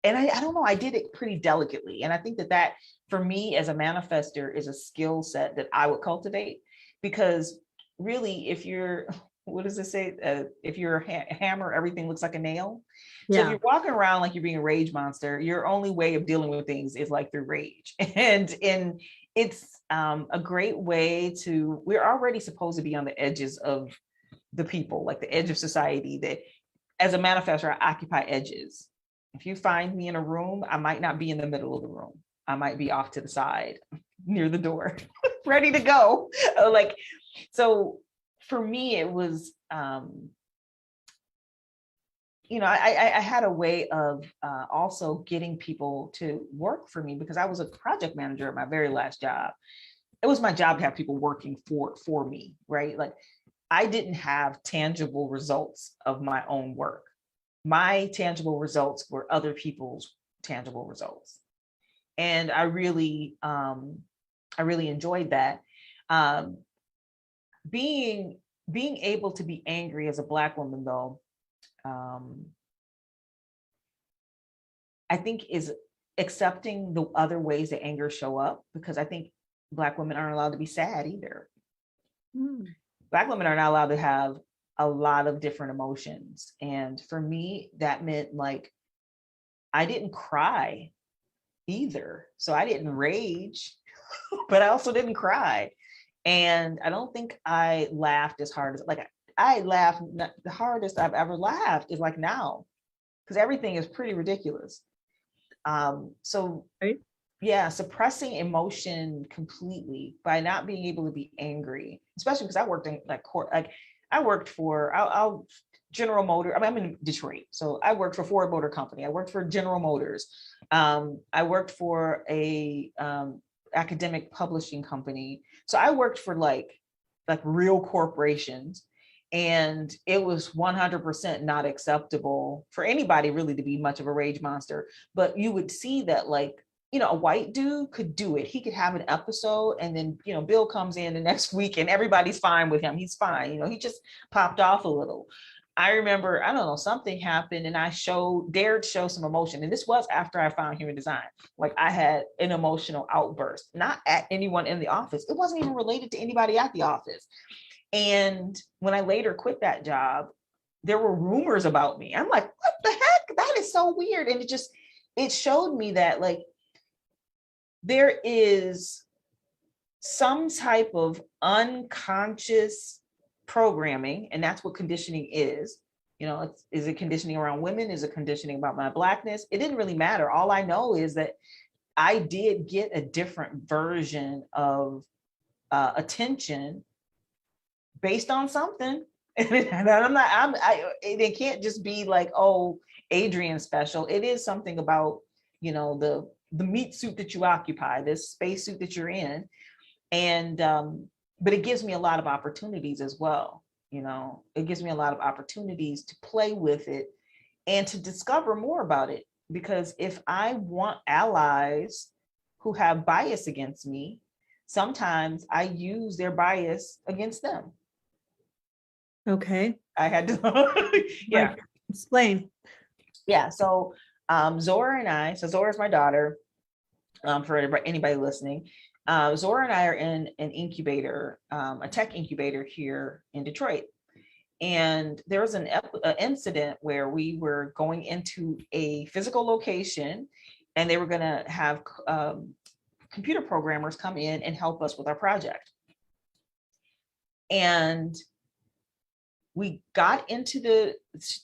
and I don't know, I did it pretty delicately. And I think that for me as a manifestor is a skill set that I would cultivate, because really, if you're, what does it say? If you're a hammer, everything looks like a nail. So if you're walking around like you're being a rage monster, your only way of dealing with things is like through rage. And it's a great way we're already supposed to be on the edges of the people, like the edge of society, that as a manifestor, I occupy edges. If you find me in a room, I might not be in the middle of the room. I might be off to the side near the door, ready to go. So for me, it was, I had a way of also getting people to work for me, because I was a project manager at my very last job. It was my job to have people working for me, right? Like I didn't have tangible results of my own work. My tangible results were other people's tangible results. And I really enjoyed that. Being able to be angry as a Black woman, though, I think is accepting the other ways that anger show up, because I think Black women aren't allowed to be sad either. Black women are not allowed to have a lot of different emotions. And for me, that meant like, I didn't cry either. So I didn't rage, but I also didn't cry. And I don't think I laughed as hard as, like, I laughed, the hardest I've ever laughed is like now, because everything is pretty ridiculous. So right. Yeah, suppressing emotion completely by not being able to be angry, especially because I worked in I worked for I'll General Motors. I'm in Detroit, so I worked for Ford Motor Company. I worked for General Motors. I worked for a academic publishing company. So I worked for like real corporations, and it was 100% not acceptable for anybody really to be much of a rage monster. But you would see that a white dude could do it. He could have an episode, and then, Bill comes in the next week and everybody's fine with him. He's fine. He just popped off a little. I remember, I don't know, something happened and I dared show some emotion. And this was after I found human design. Like I had an emotional outburst, not at anyone in the office. It wasn't even related to anybody at the office. And when I later quit that job, there were rumors about me. I'm like, what the heck? That is so weird. And it showed me that like there is some type of unconscious programming, and that's what conditioning is. You know, is it conditioning around women? Is it conditioning about my Blackness? It didn't really matter. All I know is that I did get a different version of attention based on something. And it can't just be like, oh, Adrienne special. It is something about, you know, the meat suit that you occupy, this space suit that you're in. And but it gives me a lot of opportunities as well. You know, it gives me a lot of opportunities to play with it and to discover more about it. Because if I want allies who have bias against me, sometimes I use their bias against them.
Okay.
I had to, yeah.
Like, explain.
Yeah. So Zora and I, so Zora is my daughter, for anybody listening. Zora and I are in an incubator, a tech incubator here in Detroit. And there was an incident where we were going into a physical location and they were going to have computer programmers come in and help us with our project. And we got into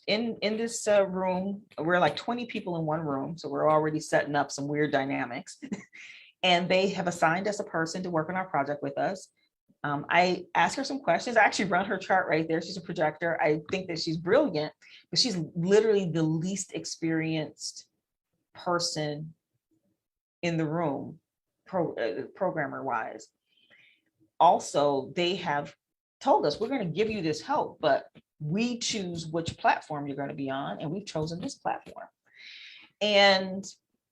in this room. We're like 20 people in one room. So we're already setting up some weird dynamics. And they have assigned us a person to work on our project with us. I asked her some questions. I actually run her chart right there. She's a projector. I think that she's brilliant, but she's literally the least experienced person in the room, programmer wise. Also, they have told us, we're going to give you this help, but we choose which platform you're going to be on, and we've chosen this platform. And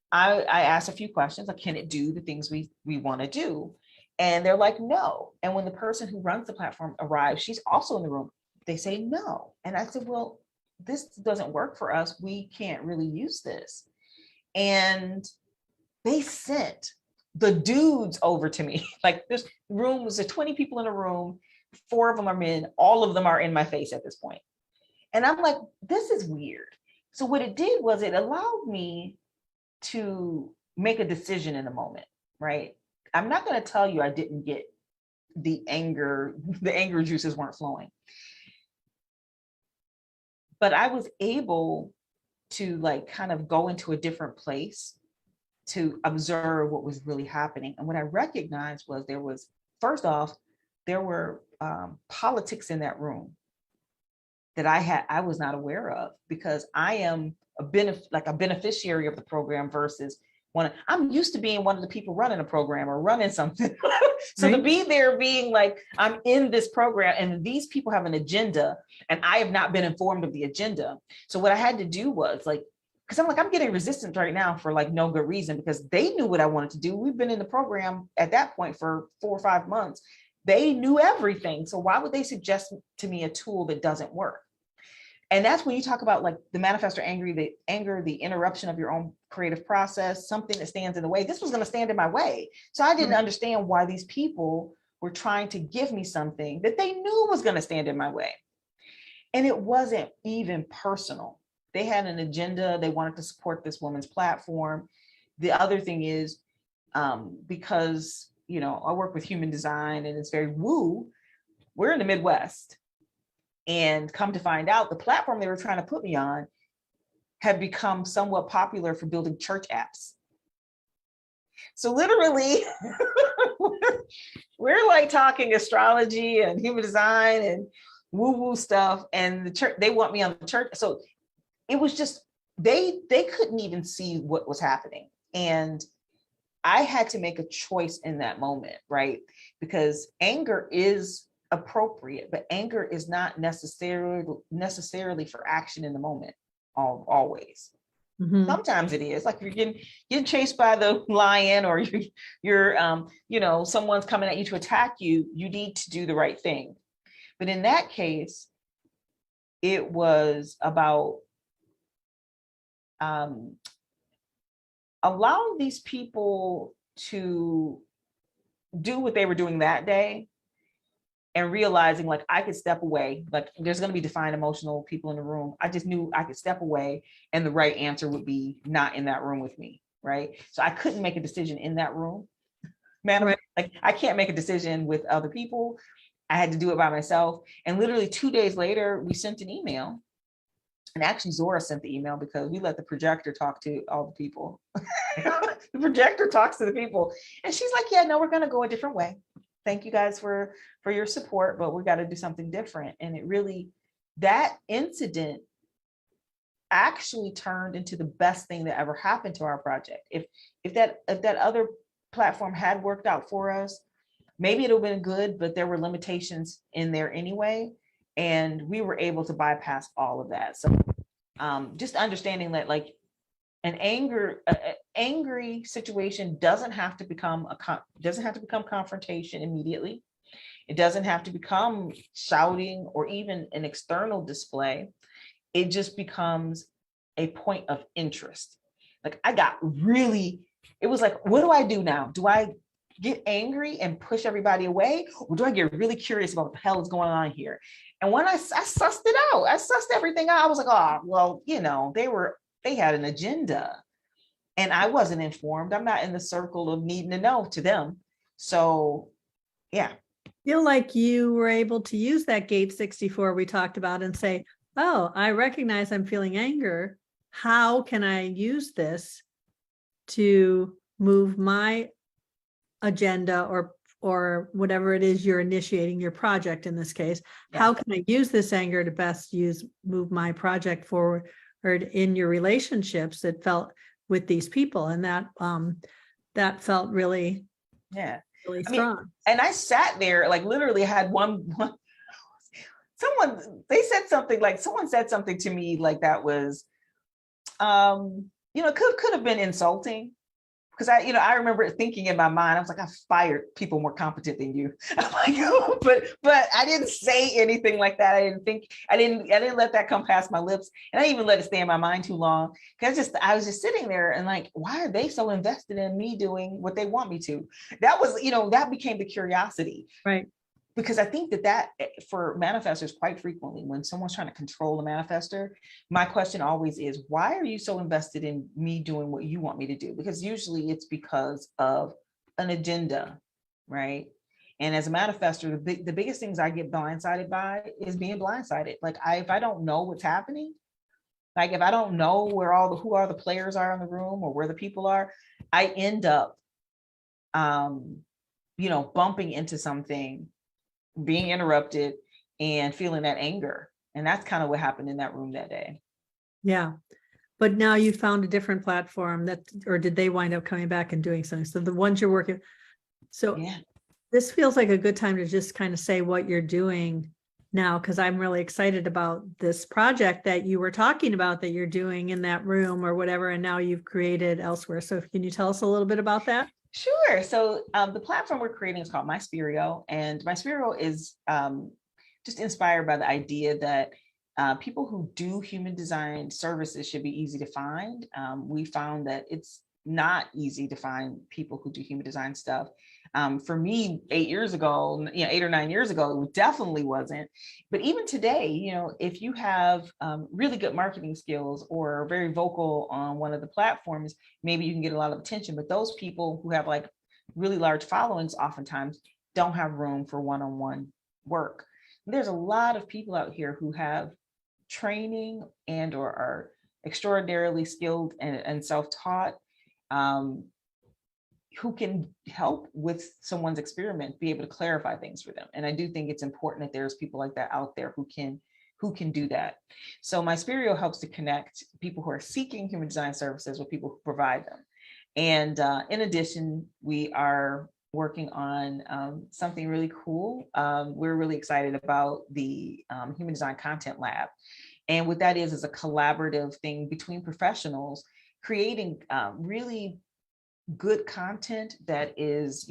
I asked a few questions, like, can it do the things we want to do? And they're like, no. And when the person who runs the platform arrives, she's also in the room. They say no. And I said, well, this doesn't work for us. We can't really use this. And they sent the dudes over to me. Like, this room was 20 people in a room. 4 of them are men. All of them are in my face at this point. And I'm like, this is weird. So what it did was it allowed me to make a decision in a moment, right? I'm not going to tell you I didn't get the anger juices weren't flowing. But I was able to like kind of go into a different place to observe what was really happening. And what I recognized was there was, first off, there were politics in that room that I was not aware of, because I am a beneficiary of the program versus I'm used to being one of the people running a program or running something. So to be there being like, I'm in this program and these people have an agenda and I have not been informed of the agenda. So what I had to do was like, because I'm like, I'm getting resistance right now for like no good reason, because they knew what I wanted to do. We've been in the program at that point for 4 or 5 months. They knew everything. So why would they suggest to me a tool that doesn't work? And that's when you talk about like the manifestor anger, the interruption of your own creative process, something that stands in the way. This was going to stand in my way. So I didn't understand why these people were trying to give me something that they knew was going to stand in my way. And it wasn't even personal. They had an agenda. They wanted to support this woman's platform. The other thing is, because, you know, I work with human design and it's very woo, we're in the Midwest. And come to find out, the platform they were trying to put me on had become somewhat popular for building church apps. So literally, we're like talking astrology and human design and woo-woo stuff. And the church, they want me on the church. So it was just, they couldn't even see what was happening. And I had to make a choice in that moment, right? Because anger is appropriate, but anger is not necessarily for action in the moment, always. Mm-hmm. Sometimes it is, like you're getting chased by the lion, or you're you know, someone's coming at you to attack you. You need to do the right thing. But in that case, it was about allowing these people to do what they were doing that day, and realizing like I could step away, like there's going to be defined emotional people in the room. I just knew I could step away and the right answer would be not in that room with me. Right. So I couldn't make a decision in that room. Man, right. Like I can't make a decision with other people. I had to do it by myself. And literally 2 days later, we sent an email. And actually Zora sent the email because we let the projector talk to all the people. The projector talks to the people. And she's like, yeah, no, we're going to go a different way. Thank you guys for your support, but we got to do something different. And it really, that incident actually turned into the best thing that ever happened to our project. If that other platform had worked out for us, maybe it would have been good, but there were limitations in there anyway. And we were able to bypass all of that. So just understanding that like an angry situation doesn't have to become confrontation immediately. It doesn't have to become shouting or even an external display. It just becomes a point of interest. Like it was like, what do I do now? Do I get angry and push everybody away? Or do I get really curious about what the hell is going on here? And when I sussed it out, I sussed everything out. I was like, oh, well, they had an agenda and I wasn't informed. I'm not in the circle of needing to know to them. So, yeah.
Feel like you were able to use that gate 64 we talked about and say, oh, I recognize I'm feeling anger. How can I use this to move my agenda or whatever it is you're initiating, your project in this case? Yeah. How can I use this anger to best move my project forward in your relationships that felt with these people? And that felt really, really strong.
And I sat there, like literally had someone said something to me like that was, could have been insulting. Because I remember thinking in my mind, I was like, I've fired people more competent than you. I'm like, oh, but I didn't say anything like that. I didn't let that come past my lips. And I didn't even let it stay in my mind too long. Because I was just sitting there and like, why are they so invested in me doing what they want me to? That was, that became the curiosity.
Right.
Because I think that for manifestors, quite frequently, when someone's trying to control a manifestor, my question always is, why are you so invested in me doing what you want me to do? Because usually it's because of an agenda, right? And as a manifestor, the biggest things I get blindsided by is being blindsided. Like if I don't know what's happening, like if I don't know who are the players are in the room or where the people are, I end up, bumping into something, being interrupted and feeling that anger. And that's kind of what happened in that room that day.
Yeah. But now you found a different platform or did they wind up coming back and doing something? So the ones you're working. So yeah. This feels like a good time to just kind of say what you're doing now, because I'm really excited about this project that you were talking about that you're doing in that room or whatever, and now you've created elsewhere. So can you tell us a little bit about that?
Sure. So the platform we're creating is called MySpirio, and MySpirio is just inspired by the idea that people who do human design services should be easy to find. We found that it's not easy to find people who do human design stuff. For me, 8 or 9 years ago, it definitely wasn't. But even today, if you have really good marketing skills or are very vocal on one of the platforms, maybe you can get a lot of attention. But those people who have like really large followings oftentimes don't have room for one-on-one work. There's a lot of people out here who have training and or are extraordinarily skilled and self-taught, who can help with someone's experiment, be able to clarify things for them. And I do think it's important that there's people like that out there who can do that. So MySpirio helps to connect people who are seeking human design services with people who provide them. And in addition, we are working on something really cool. We're really excited about the Human Design Content Lab. And what that is a collaborative thing between professionals creating really good content that is,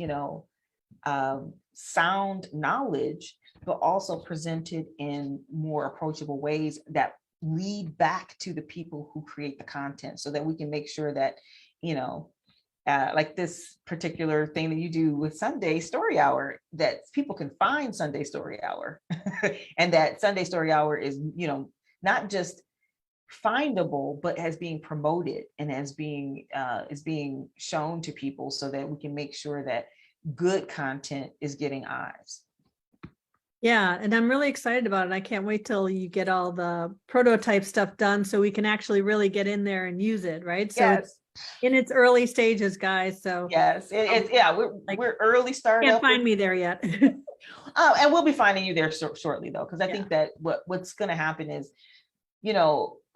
sound knowledge, but also presented in more approachable ways that lead back to the people who create the content so that we can make sure that, like this particular thing that you do with Sunday Story Hour, that people can find Sunday Story Hour, and that Sunday Story Hour is, not just findable, but as being promoted and as being is being shown to people, so that we can make sure that good content is getting eyes.
Yeah, and I'm really excited about it. I can't wait till you get all the prototype stuff done so we can actually really get in there and use it, right? So
Yes.
it's in its early stages, guys. So
yes, it's we're early startup.
Can't find me there yet.
And we'll be finding you there shortly, though, because I think that what's going to happen is,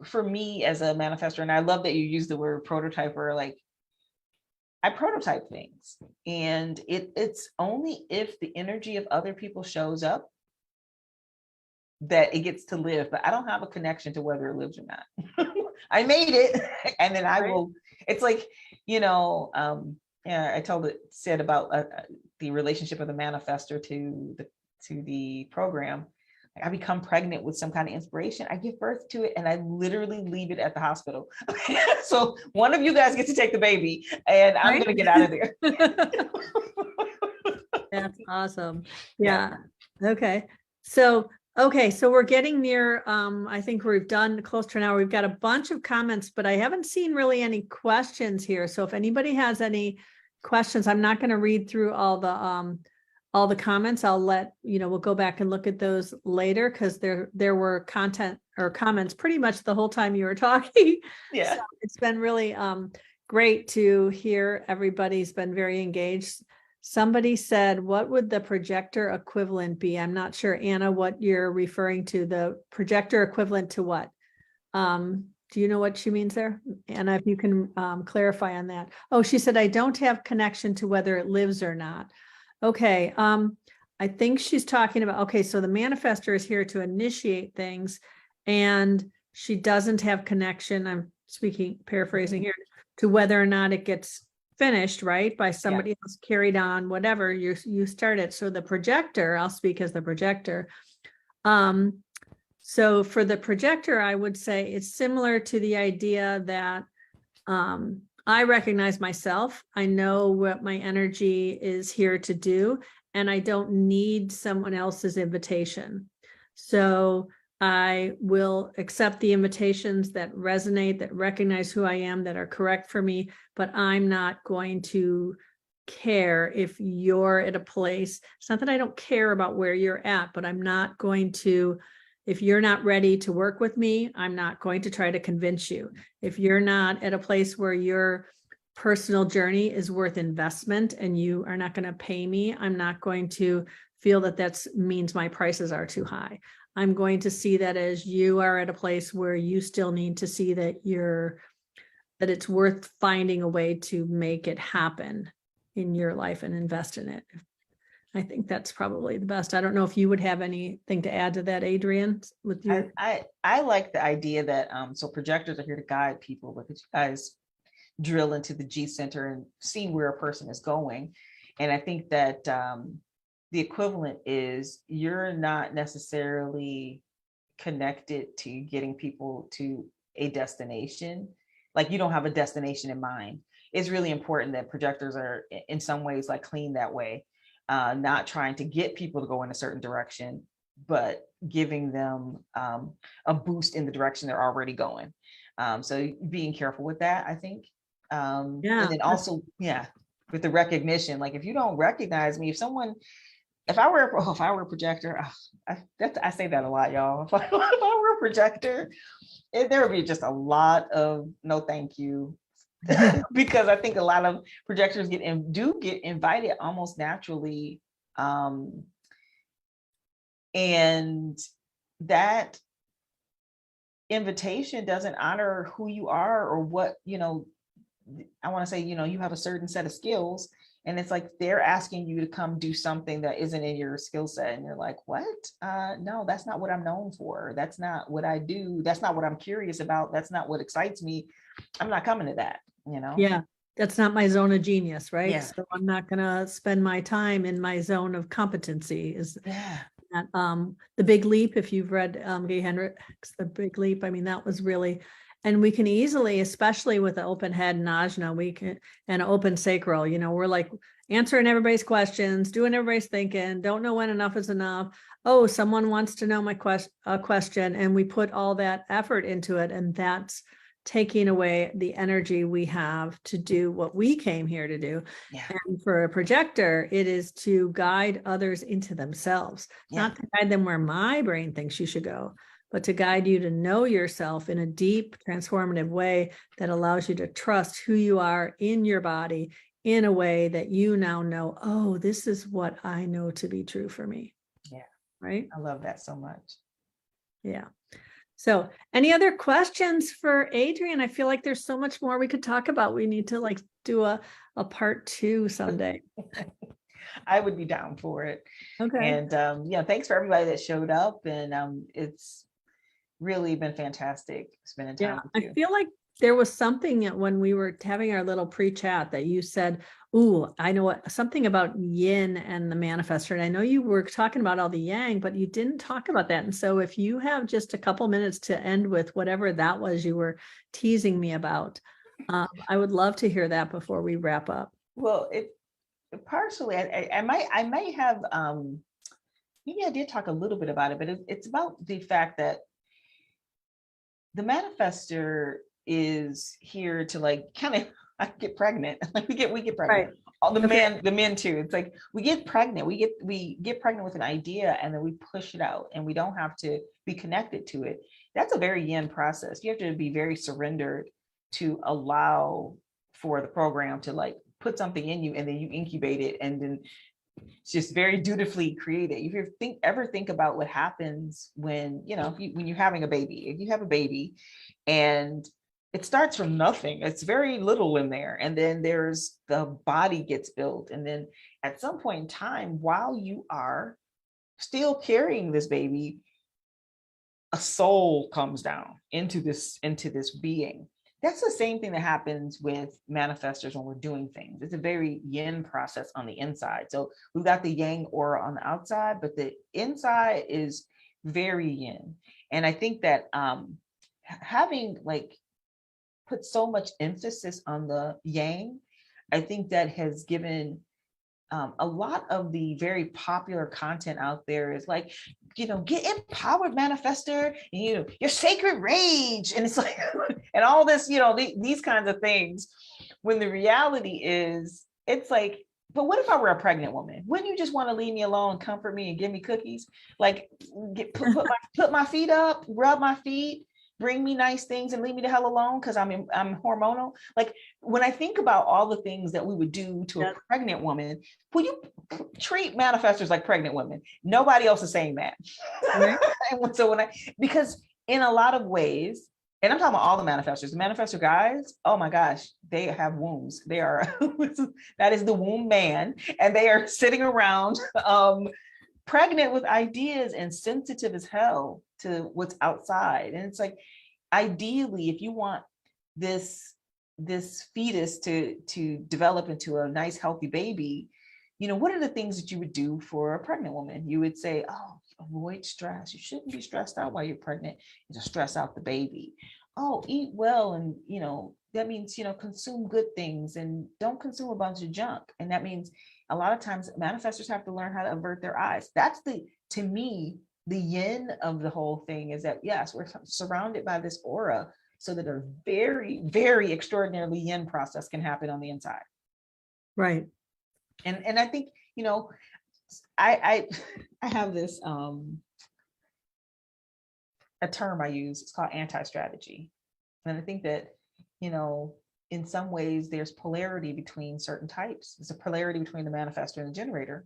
for me as a manifestor, and I love that you use the word prototyper, like I prototype things, and it's only if the energy of other people shows up that it gets to live, but I don't have a connection to whether it lives or not. I made it, and then I will, it's like, I said about the relationship of the manifestor to the program. I become pregnant with some kind of inspiration. I give birth to it, and I literally leave it at the hospital. So one of you guys gets to take the baby, and I'm going to get out of there.
That's awesome. Yeah. Okay. So we're getting near, I think we've done close to an hour. We've got a bunch of comments, but I haven't seen really any questions here. So if anybody has any questions, I'm not going to read through all the comments. I'll let, we'll go back and look at those later, because there were content or comments pretty much the whole time you were talking.
Yeah.
So it's been really great to hear. Everybody's been very engaged. Somebody said, what would the projector equivalent be? I'm not sure, Anna, what you're referring to. The projector equivalent to what? Do you know what she means there? Anna, if you can clarify on that. Oh, she said, I don't have connection to whether it lives or not. Okay. I think she's talking about, okay, so the manifestor is here to initiate things, and she doesn't have connection. I'm paraphrasing here, to whether or not it gets finished, right, by somebody else, carried on, whatever you started. So the projector, I'll speak as the projector. So for the projector, I would say it's similar to the idea that I recognize myself. I know what my energy is here to do, and I don't need someone else's invitation. So I will accept the invitations that resonate, that recognize who I am, that are correct for me, but I'm not going to care if you're at a place. It's not that I don't care about where you're at, but I'm not going to, if you're not ready to work with me, I'm not going to try to convince you. If you're not at a place where your personal journey is worth investment and you are not going to pay me, I'm not going to feel that means my prices are too high. I'm going to see that as you are at a place where you still need to see that it's worth finding a way to make it happen in your life and invest in it. I think that's probably the best. I don't know if you would have anything to add to that, Adrienne, with your.
I like the idea that so projectors are here to guide people, but you guys drill into the G center and see where a person is going. And I think that the equivalent is you're not necessarily connected to getting people to a destination. Like you don't have a destination in mind. It's really important that projectors are in some ways like clean that way, not trying to get people to go in a certain direction, but giving them a boost in the direction they're already going. So being careful with that, I think. And then also, with the recognition, like if you don't recognize me, if I were a projector, I say that a lot, y'all. If I were a projector, there would be just a lot of no thank you, because I think a lot of projectors get invited almost naturally, and that invitation doesn't honor who you are or what I want to say. You have a certain set of skills. And it's like they're asking you to come do something that isn't in your skill set. And you're like, what? No, that's not what I'm known for. That's not what I do. That's not what I'm curious about. That's not what excites me. I'm not coming to that,
Yeah, that's not my zone of genius, right?
Yeah.
So I'm not going to spend my time in my zone of competency. Is that, The Big Leap, if you've read Gay Hendricks, The Big Leap, I mean, that was really, And we can easily, especially with an open head and ajna, and open sacral, we're like answering everybody's questions, doing everybody's thinking, don't know when enough is enough. Oh, someone wants to know my question. And we put all that effort into it. And that's taking away the energy we have to do what we came here to do.
Yeah.
And for a projector, it is to guide others into themselves, not to guide them where my brain thinks you should go, but to guide you to know yourself in a deep, transformative way that allows you to trust who you are in your body in a way that you now know, oh, this is what I know to be true for me.
Yeah.
Right.
I love that so much.
Yeah. So any other questions for Adrienne? I feel like there's so much more we could talk about. We need to like do a part 2 someday.
I would be down for it.
Okay.
And thanks for everybody that showed up. And it's really been fantastic spending time with you.
I feel like there was something when we were having our little pre-chat that you said, ooh, I know something about yin and the manifestor. And I know you were talking about all the yang, but you didn't talk about that. And so if you have just a couple minutes to end with whatever that was you were teasing me about, I would love to hear that before we wrap up.
Well, partially, I might have, maybe I did talk a little bit about it, but it's about the fact that the manifestor is here to like kind of get pregnant. Like we get pregnant. Right. All the men too. It's like we get pregnant. We get pregnant with an idea and then we push it out and we don't have to be connected to it. That's a very yin process. You have to be very surrendered to allow for the program to like put something in you and then you incubate it and then just very dutifully create it. If you ever think about what happens when, when you're having a baby, if you have a baby and it starts from nothing, it's very little in there. And then there's the body gets built. And then at some point in time, while you are still carrying this baby, a soul comes down into this being. That's the same thing that happens with manifestors when we're doing things. It's a very yin process on the inside. So we've got the yang aura on the outside, but the inside is very yin. And I think that having like put so much emphasis on the yang, I think that has given a lot of the very popular content out there is like, get empowered, manifestor, and, your sacred rage. And it's like, and all this, these kinds of things, when the reality is, it's like, but what if I were a pregnant woman? Wouldn't you just want to leave me alone, comfort me and give me cookies? Like put my feet up, rub my feet, bring me nice things and leave me the hell alone because I'm hormonal. Like when I think about all the things that we would do to a pregnant woman, will you treat manifestors like pregnant women? Nobody else is saying that. Right. And so because in a lot of ways, and I'm talking about all the manifestor guys, oh my gosh, they have wombs. They are, that is the womb man. And they are sitting around pregnant with ideas and sensitive as hell to what's outside. And it's like, ideally, if you want this fetus to develop into a nice, healthy baby, what are the things that you would do for a pregnant woman? You would say, oh, avoid stress. You shouldn't be stressed out while you're pregnant. You just stress out the baby. Oh, eat well. And, that means, consume good things and don't consume a bunch of junk. And that means a lot of times manifestors have to learn how to avert their eyes. That's to me, the yin of the whole thing is that, yes, we're surrounded by this aura so that a very, very extraordinarily yin process can happen on the inside. Right. And I think, I have this, a term I use, it's called anti-strategy. And I think that, in some ways there's polarity between certain types. There's a polarity between the manifestor and the generator.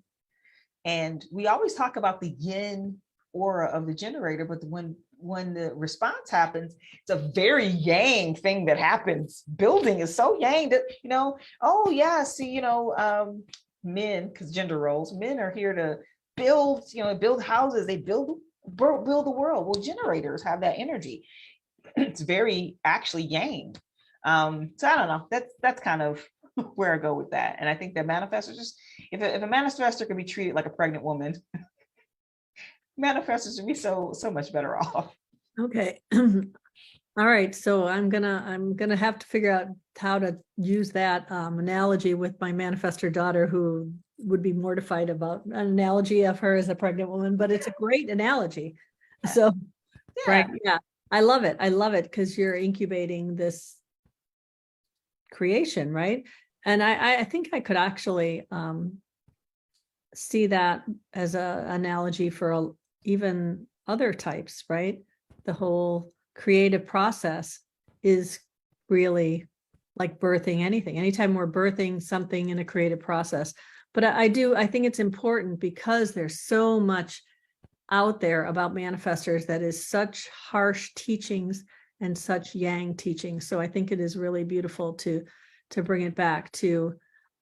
And we always talk about the yin aura of the generator, but when the response happens, it's a very yang thing that happens. Building is so yang that, oh yeah, see, men, because gender roles, men are here to build, build houses, they build the world. Well, generators have that energy. It's very actually yang. So I don't know. That's kind of where I go with that. And I think that manifestors just, if a manifestor could be treated like a pregnant woman, manifestors would be so much better off. Okay.
All right, so I'm gonna have to figure out how to use that analogy with my manifestor daughter, who would be mortified about an analogy of her as a pregnant woman, but it's a great analogy. So, right, yeah, I love it. I love it because you're incubating this creation, right? And I think I could actually see that as a analogy for even other types, right? The whole creative process is really like birthing anything. Anytime we're birthing something in a creative process. But I think it's important because there's so much out there about manifestors that is such harsh teachings and such yang teachings. So I think it is really beautiful to bring it back to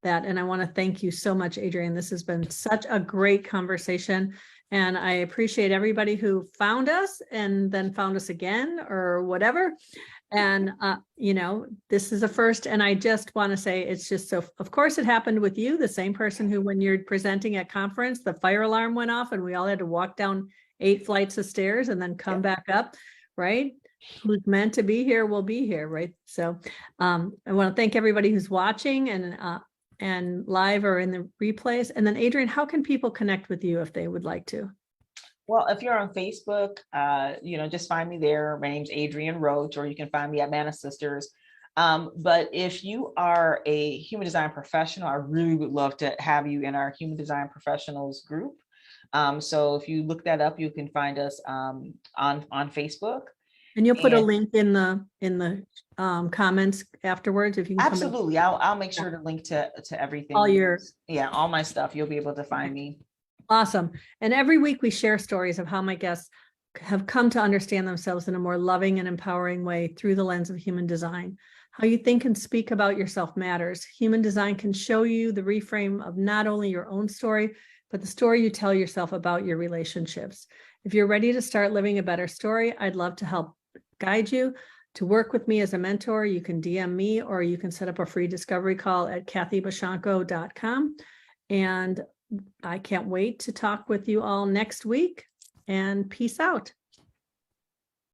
that. And I want to thank you so much, Adrienne. This has been such a great conversation. And I appreciate everybody who found us and then found us again or whatever. And, this is a first. And I just want to say it's just so, of course, it happened with you, the same person who, when you're presenting at conference, the fire alarm went off and we all had to walk down 8 flights of stairs and then come back up, right? Who's meant to be here will be here, right? So I want to thank everybody who's watching and live or in the replays. And then Adrienne, how can people connect with you if they would like to?
Well, if you're on Facebook, just find me there. My name's Adrienne Roach, or you can find me at Manifestors. But if you are a human design professional, I really would love to have you in our human design professionals group. So if you look that up, you can find us on Facebook.
And you'll put a link in the comments afterwards if you can.
Absolutely. I'll make sure to link to everything. All my stuff. You'll be able to find me.
Awesome. And every week we share stories of how my guests have come to understand themselves in a more loving and empowering way through the lens of human design. How you think and speak about yourself matters. Human design can show you the reframe of not only your own story, but the story you tell yourself about your relationships. If you're ready to start living a better story, I'd love to help guide you. To work with me as a mentor, you can DM me or you can set up a free discovery call at kathybashanko.com. And I can't wait to talk with you all next week, and peace out.